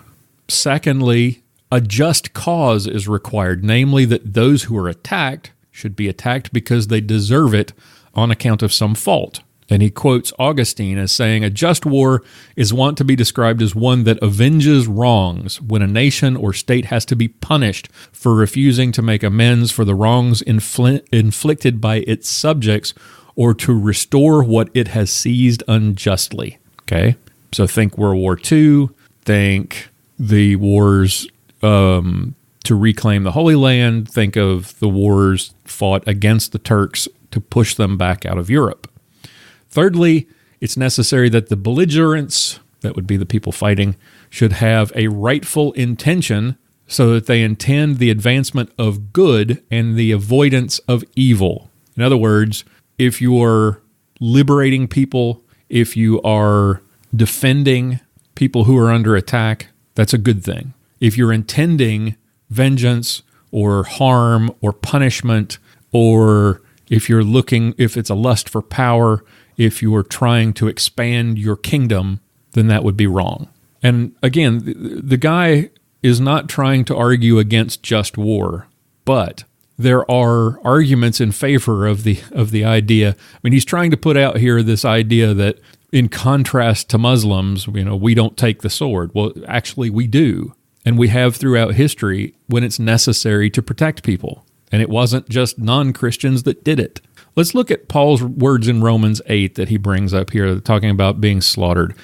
Secondly, a just cause is required, namely that those who are attacked should be attacked because they deserve it on account of some fault. And he quotes Augustine as saying, a just war is wont to be described as one that avenges wrongs when a nation or state has to be punished for refusing to make amends for the wrongs inflicted by its subjects or to restore what it has seized unjustly. Okay? So think World War II, think the wars to reclaim the Holy Land, think of the wars fought against the Turks to push them back out of Europe. Thirdly, it's necessary that the belligerents, that would be the people fighting, should have a rightful intention so that they intend the advancement of good and the avoidance of evil. In other words, if you are liberating people, if you are defending people who are under attack, that's a good thing. If you're intending vengeance or harm or punishment, or if it's a lust for power, if you are trying to expand your kingdom, then that would be wrong. And again, the guy is not trying to argue against just war, but there are arguments in favor of the idea. I mean, he's trying to put out here this idea that in contrast to Muslims, we don't take the sword. Well, actually we do. And we have throughout history when it's necessary to protect people. And it wasn't just non-Christians that did it. Let's look at Paul's words in Romans 8 that he brings up here, talking about being slaughtered.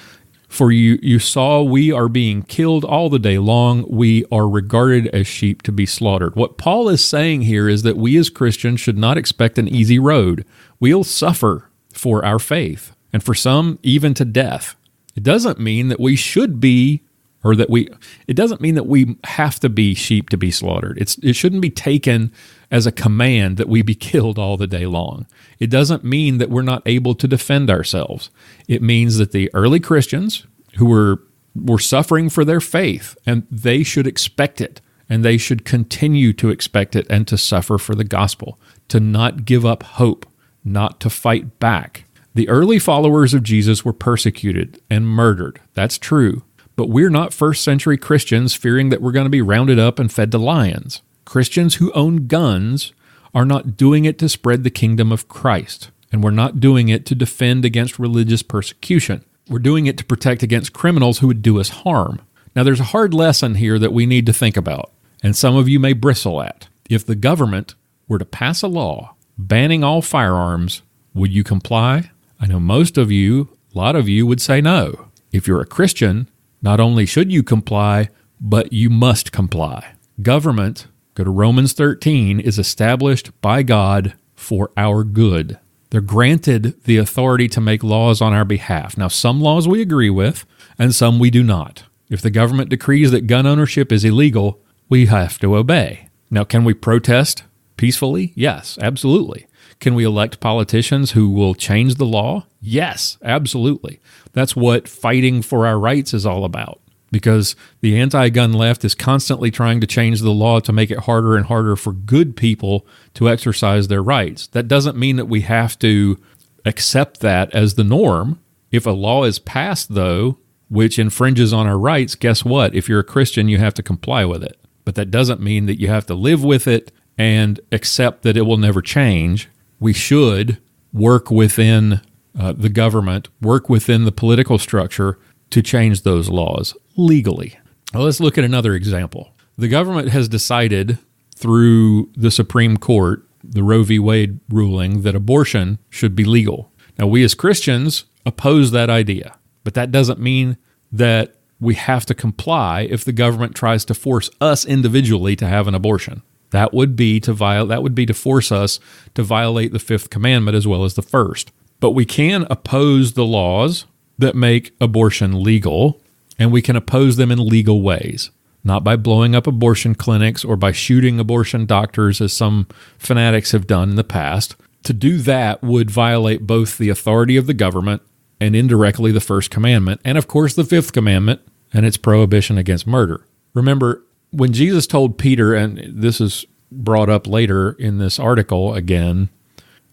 For you saw we are being killed all the day long. We are regarded as sheep to be slaughtered. What Paul is saying here is that we as Christians should not expect an easy road. We'll suffer for our faith, and for some, even to death. It doesn't mean that we should be, it doesn't mean that we have to be sheep to be slaughtered. It shouldn't be taken as a command that we be killed all the day long. It doesn't mean that we're not able to defend ourselves. It means that the early Christians who were suffering for their faith, and they should expect it, and they should continue to expect it and to suffer for the gospel, to not give up hope, not to fight back. The early followers of Jesus were persecuted and murdered. That's true. But we're not first century Christians fearing that we're going to be rounded up and fed to lions. Christians who own guns are not doing it to spread the kingdom of Christ, and we're not doing it to defend against religious persecution. We're doing it to protect against criminals who would do us harm. Now, there's a hard lesson here that we need to think about, and some of you may bristle at. If the government were to pass a law banning all firearms, would you comply? I know most of you, a lot of you would say no. If you're a Christian, not only should you comply, but you must comply. Government go to Romans 13, is established by God for our good. They're granted the authority to make laws on our behalf. Now, some laws we agree with, and some we do not. If the government decrees that gun ownership is illegal, we have to obey. Now, can we protest peacefully? Yes, absolutely. Can we elect politicians who will change the law? Yes, absolutely. That's what fighting for our rights is all about, because the anti-gun left is constantly trying to change the law to make it harder and harder for good people to exercise their rights. That doesn't mean that we have to accept that as the norm. If a law is passed, though, which infringes on our rights, guess what? If you're a Christian, you have to comply with it. But that doesn't mean that you have to live with it and accept that it will never change. We should work within the government, work within the political structure to change those laws legally. Well, let's look at another example. The government has decided through the Supreme Court, the Roe v. Wade ruling, that abortion should be legal. Now, we as Christians oppose that idea, but that doesn't mean that we have to comply if the government tries to force us individually to have an abortion. That would be to force us to violate the fifth commandment as well as the first. But we can oppose the laws that make abortion legal, and we can oppose them in legal ways, not by blowing up abortion clinics or by shooting abortion doctors as some fanatics have done in the past. To do that would violate both the authority of the government and indirectly the first commandment, and of course the fifth commandment and its prohibition against murder. Remember, when Jesus told Peter, and this is brought up later in this article again,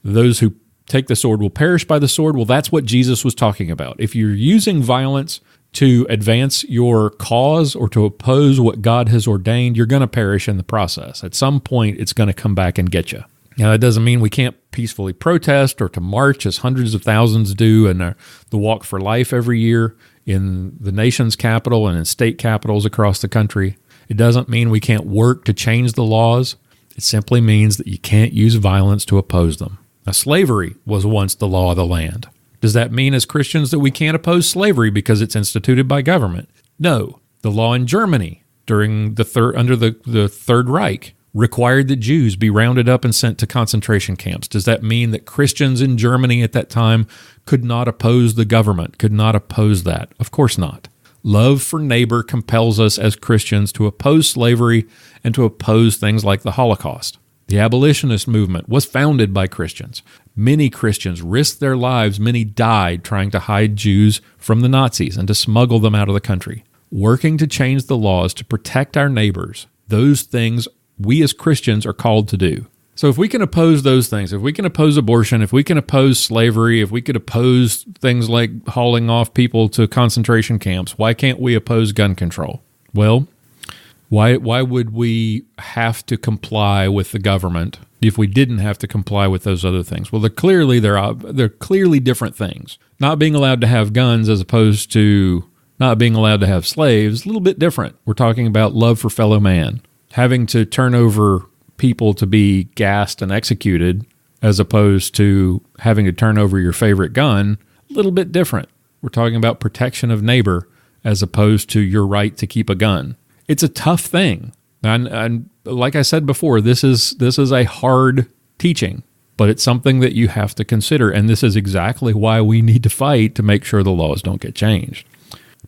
those who take the sword will perish by the sword. Well, that's what Jesus was talking about. If you're using violence to advance your cause or to oppose what God has ordained, you're going to perish in the process. At some point, it's going to come back and get you. Now, that doesn't mean we can't peacefully protest or to march, as hundreds of thousands do in the Walk for Life every year in the nation's capital and in state capitals across the country. It doesn't mean we can't work to change the laws. It simply means that you can't use violence to oppose them. Now, slavery was once the law of the land. Does that mean as Christians that we can't oppose slavery because it's instituted by government? No. The law in Germany during under the Third Reich required that Jews be rounded up and sent to concentration camps. Does that mean that Christians in Germany at that time could not oppose the government, could not oppose that? Of course not. Love for neighbor compels us as Christians to oppose slavery and to oppose things like the Holocaust. The abolitionist movement was founded by Christians. Many Christians risked their lives. Many died trying to hide Jews from the Nazis and to smuggle them out of the country. Working to change the laws to protect our neighbors, those things we as Christians are called to do. So if we can oppose those things, if we can oppose abortion, if we can oppose slavery, if we could oppose things like hauling off people to concentration camps, why can't we oppose gun control? Well, why would we have to comply with the government if we didn't have to comply with those other things? Well, they're clearly different things. Not being allowed to have guns as opposed to not being allowed to have slaves, a little bit different. We're talking about love for fellow man. Having to turn over people to be gassed and executed as opposed to having to turn over your favorite gun, a little bit different. We're talking about protection of neighbor as opposed to your right to keep a gun. It's a tough thing. And like I said before, this is a hard teaching, but it's something that you have to consider. And this is exactly why we need to fight to make sure the laws don't get changed.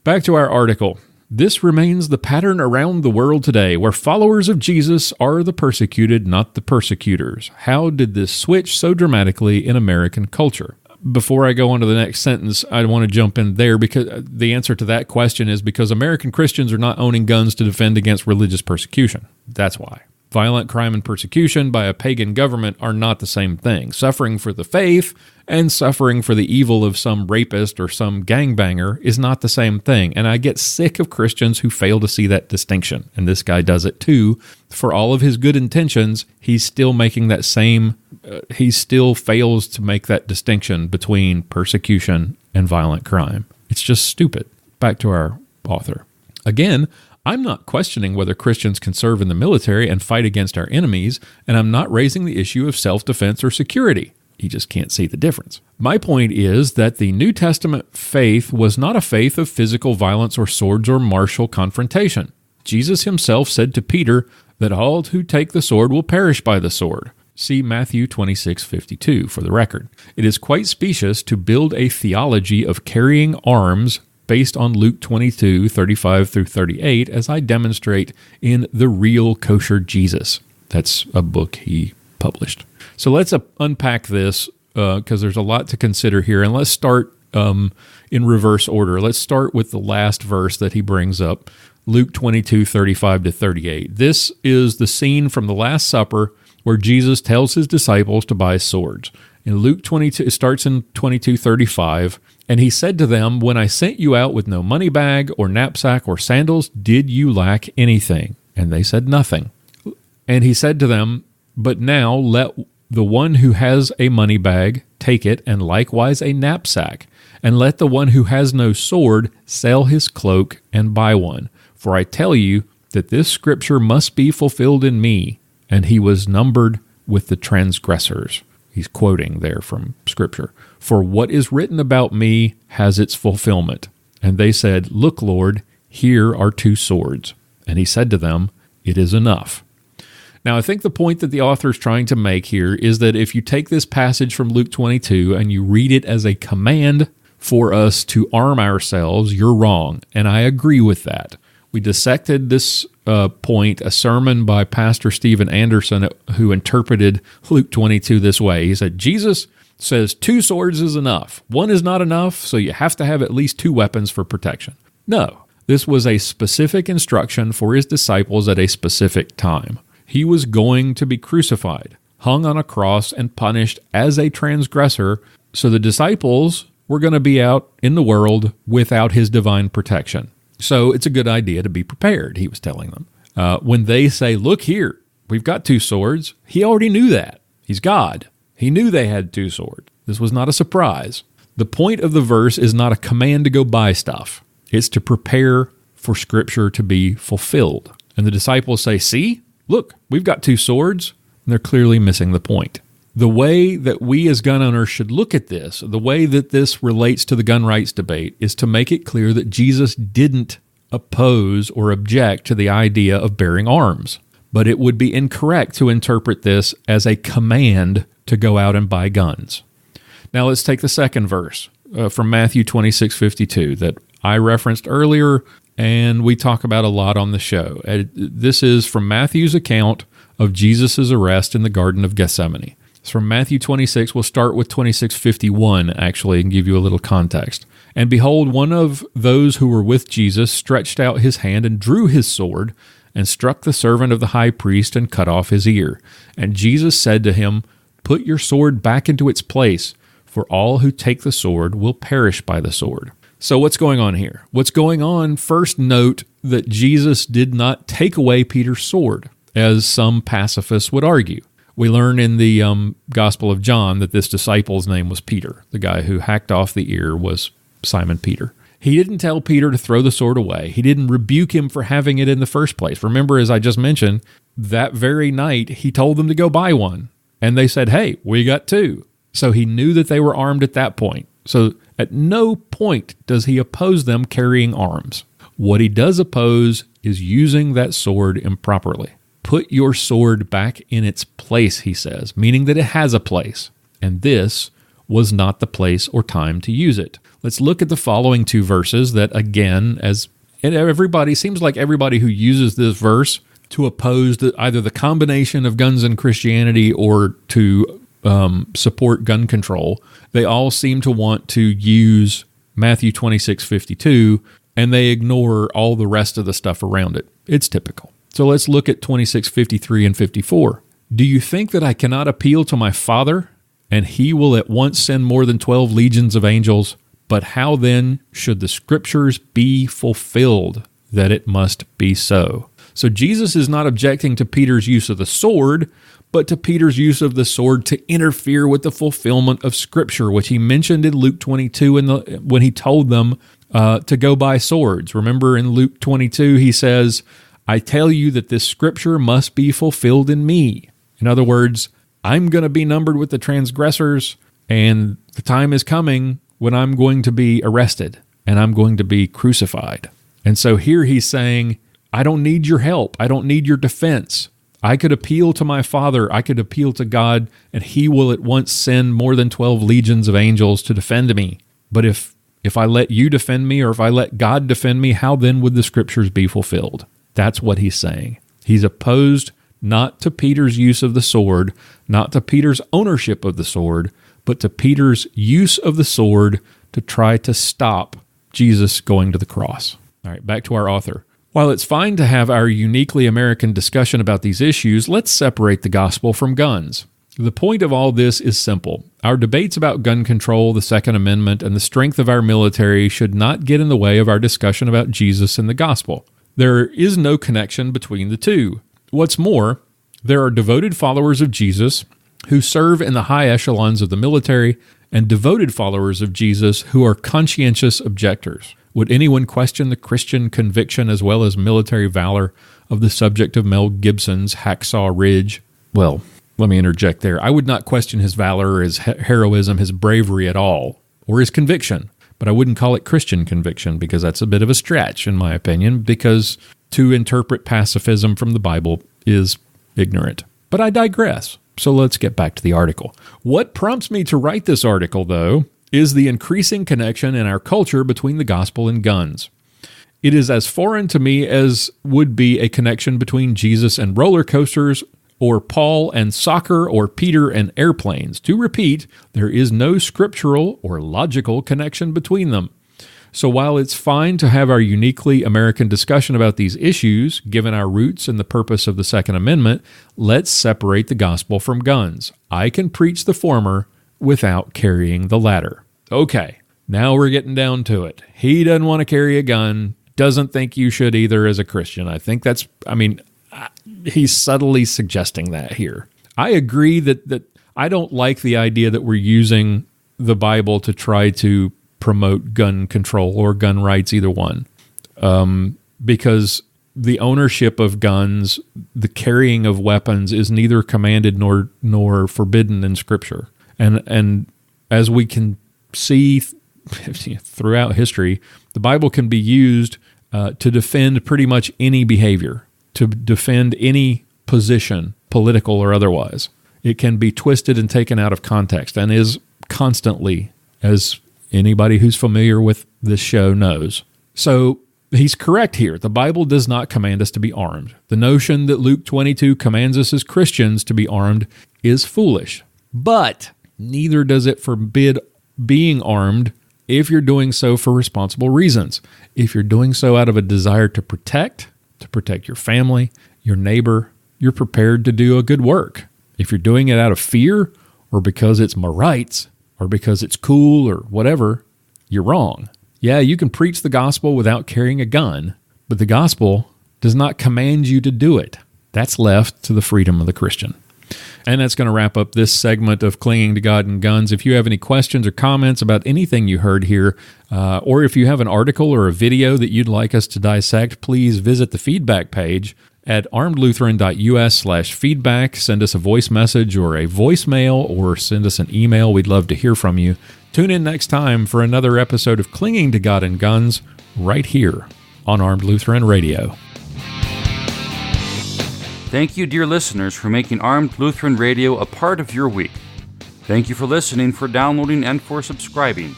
Back to our article. This remains the pattern around the world today, where followers of Jesus are the persecuted, not the persecutors. How did this switch so dramatically in American culture? Before I go on to the next sentence, I want to jump in there because the answer to that question is because American Christians are not owning guns to defend against religious persecution. That's why. Violent crime and persecution by a pagan government are not the same thing. Suffering for the faith and suffering for the evil of some rapist or some gangbanger is not the same thing. And I get sick of Christians who fail to see that distinction. And this guy does it too. For all of his good intentions, he's still making that he still fails to make that distinction between persecution and violent crime. It's just stupid. Back to our author. Again, I'm not questioning whether Christians can serve in the military and fight against our enemies, and I'm not raising the issue of self-defense or security. He just can't see the difference. My point is that the New Testament faith was not a faith of physical violence or swords or martial confrontation. Jesus himself said to Peter, that all who take the sword will perish by the sword. See Matthew 26:52 for the record. It is quite specious to build a theology of carrying arms based on Luke 22:35 through 38, as I demonstrate in The Real Kosher Jesus. That's a book he published. So let's unpack this because there's a lot to consider here. And let's start in reverse order. Let's start with the last verse that he brings up, Luke 22:35 to 38. This is the scene from the Last Supper where Jesus tells his disciples to buy swords. In Luke 22, it starts in 22:35, and he said to them, "When I sent you out with no money bag or knapsack or sandals, did you lack anything?" And they said, "Nothing." And he said to them, "But now let the one who has a money bag take it, and likewise a knapsack, and let the one who has no sword sell his cloak and buy one. For I tell you that this scripture must be fulfilled in me." And he was numbered with the transgressors. He's quoting there from Scripture. "For what is written about me has its fulfillment." And they said, "Look, Lord, here are 2 swords." And he said to them, "It is enough." Now, I think the point that the author is trying to make here is that if you take this passage from Luke 22 and you read it as a command for us to arm ourselves, you're wrong. And I agree with that. We dissected this point, a sermon by Pastor Steven Anderson, who interpreted Luke 22 this way. He said, Jesus says 2 swords is enough. 1 is not enough, so you have to have at least 2 weapons for protection. No, this was a specific instruction for his disciples at a specific time. He was going to be crucified, hung on a cross, and punished as a transgressor, so the disciples were going to be out in the world without his divine protection. So it's a good idea to be prepared, he was telling them. When they say, "Look here, we've got 2 swords," he already knew that. He's God. He knew they had 2 swords. This was not a surprise. The point of the verse is not a command to go buy stuff. It's to prepare for Scripture to be fulfilled. And the disciples say, "See, look, we've got 2 swords." And they're clearly missing the point. The way that we as gun owners should look at this, the way that this relates to the gun rights debate, is to make it clear that Jesus didn't oppose or object to the idea of bearing arms. But it would be incorrect to interpret this as a command to go out and buy guns. Now let's take the second verse from Matthew 26:52 that I referenced earlier and we talk about a lot on the show. This is from Matthew's account of Jesus' arrest in the Garden of Gethsemane. It's from Matthew 26. We'll start with 26:51, actually, and give you a little context. "And behold, one of those who were with Jesus stretched out his hand and drew his sword and struck the servant of the high priest and cut off his ear. And Jesus said to him, 'Put your sword back into its place, for all who take the sword will perish by the sword.'" So what's going on here? What's going on? First, note that Jesus did not take away Peter's sword, as some pacifists would argue. We learn in the Gospel of John that this disciple's name was Peter. The guy who hacked off the ear was Simon Peter. He didn't tell Peter to throw the sword away. He didn't rebuke him for having it in the first place. Remember, as I just mentioned, that very night he told them to go buy one. And they said, "Hey, we got 2. So he knew that they were armed at that point. So at no point does he oppose them carrying arms. What he does oppose is using that sword improperly. Put your sword back in its place, he says, meaning that it has a place. And this was not the place or time to use it. Let's look at the following 2 verses that, again, seems like everybody who uses this verse to oppose either the combination of guns and Christianity or to support gun control, they all seem to want to use Matthew 26:52, and they ignore all the rest of the stuff around it. It's typical. So let's look at 26:53 and 54. "Do you think that I cannot appeal to my Father, and he will at once send more than 12 legions of angels? But how then should the Scriptures be fulfilled that it must be so?" So Jesus is not objecting to Peter's use of the sword, but to Peter's use of the sword to interfere with the fulfillment of Scripture, which he mentioned in Luke 22 when he told them to go buy swords. Remember in Luke 22, he says, "I tell you that this Scripture must be fulfilled in me." In other words, I'm going to be numbered with the transgressors, and the time is coming when I'm going to be arrested and I'm going to be crucified. And so here he's saying, I don't need your help. I don't need your defense. I could appeal to my Father. I could appeal to God, and He will at once send more than 12 legions of angels to defend me. But if I let you defend me, or if I let God defend me, how then would the Scriptures be fulfilled? That's what he's saying. He's opposed not to Peter's use of the sword, not to Peter's ownership of the sword, but to Peter's use of the sword to try to stop Jesus going to the cross. All right, back to our author. While it's fine to have our uniquely American discussion about these issues, let's separate the gospel from guns. The point of all this is simple. Our debates about gun control, the Second Amendment, and the strength of our military should not get in the way of our discussion about Jesus and the gospel. There is no connection between the two. What's more, there are devoted followers of Jesus who serve in the high echelons of the military and devoted followers of Jesus who are conscientious objectors. Would anyone question the Christian conviction as well as military valor of the subject of Mel Gibson's Hacksaw Ridge? Well, let me interject there. I would not question his valor, his heroism, his bravery at all, or his conviction. But I wouldn't call it Christian conviction because that's a bit of a stretch, in my opinion, because to interpret pacifism from the Bible is ignorant. But I digress. So let's get back to the article. What prompts me to write this article, though, is the increasing connection in our culture between the gospel and guns. It is as foreign to me as would be a connection between Jesus and roller coasters, or Paul and soccer, or Peter and airplanes. To repeat, there is no scriptural or logical connection between them. So while it's fine to have our uniquely American discussion about these issues, given our roots and the purpose of the Second Amendment, let's separate the gospel from guns. I can preach the former without carrying the latter. Okay, now we're getting down to it. He doesn't want to carry a gun, doesn't think you should either as a Christian. I think he's subtly suggesting that here. I agree that I don't like the idea that we're using the Bible to try to promote gun control or gun rights, either one, because the ownership of guns, the carrying of weapons is neither commanded nor forbidden in Scripture. And as we can see throughout history, the Bible can be used to defend pretty much any behavior, to defend any position, political or otherwise. It can be twisted and taken out of context, and is constantly, as anybody who's familiar with this show knows. So he's correct here. The Bible does not command us to be armed. The notion that Luke 22 commands us as Christians to be armed is foolish. But neither does it forbid being armed if you're doing so for responsible reasons. If you're doing so out of a desire to protect your family, your neighbor, you're prepared to do a good work. If you're doing it out of fear, or because it's my rights, or because it's cool, or whatever, you're wrong. Yeah, you can preach the gospel without carrying a gun, but the gospel does not command you to do it. That's left to the freedom of the Christian. And that's going to wrap up this segment of Clinging to God and Guns. If you have any questions or comments about anything you heard here, or if you have an article or a video that you'd like us to dissect, please visit the feedback page at armedlutheran.us/feedback. Send us a voice message or a voicemail, or send us an email. We'd love to hear from you. Tune in next time for another episode of Clinging to God and Guns right here on Armed Lutheran Radio. Thank you, dear listeners, for making Armed Lutheran Radio a part of your week. Thank you for listening, for downloading, and for subscribing.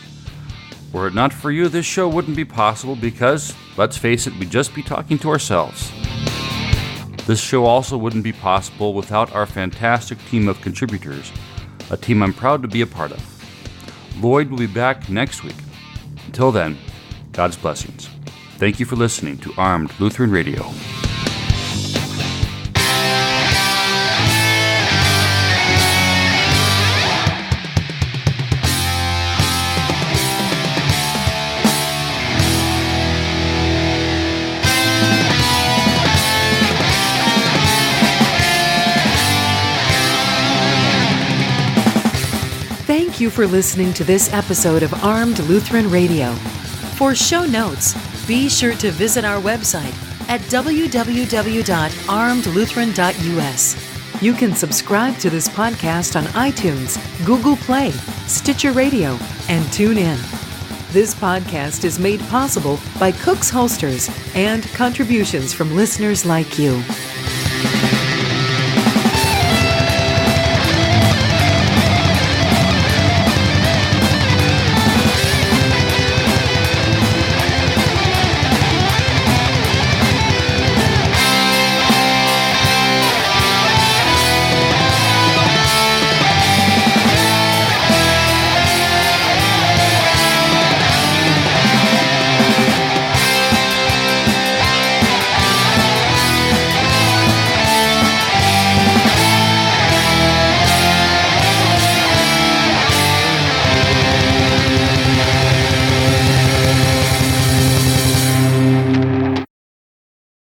Were it not for you, this show wouldn't be possible because, let's face it, we'd just be talking to ourselves. This show also wouldn't be possible without our fantastic team of contributors, a team I'm proud to be a part of. Lloyd will be back next week. Until then, God's blessings. Thank you for listening to Armed Lutheran Radio. Thank you for listening to this episode of Armed Lutheran Radio. For show notes, be sure to visit our website at www.armedlutheran.us. You can subscribe to this podcast on iTunes, Google Play, Stitcher Radio, and TuneIn. This podcast is made possible by Cook's Holsters and contributions from listeners like you.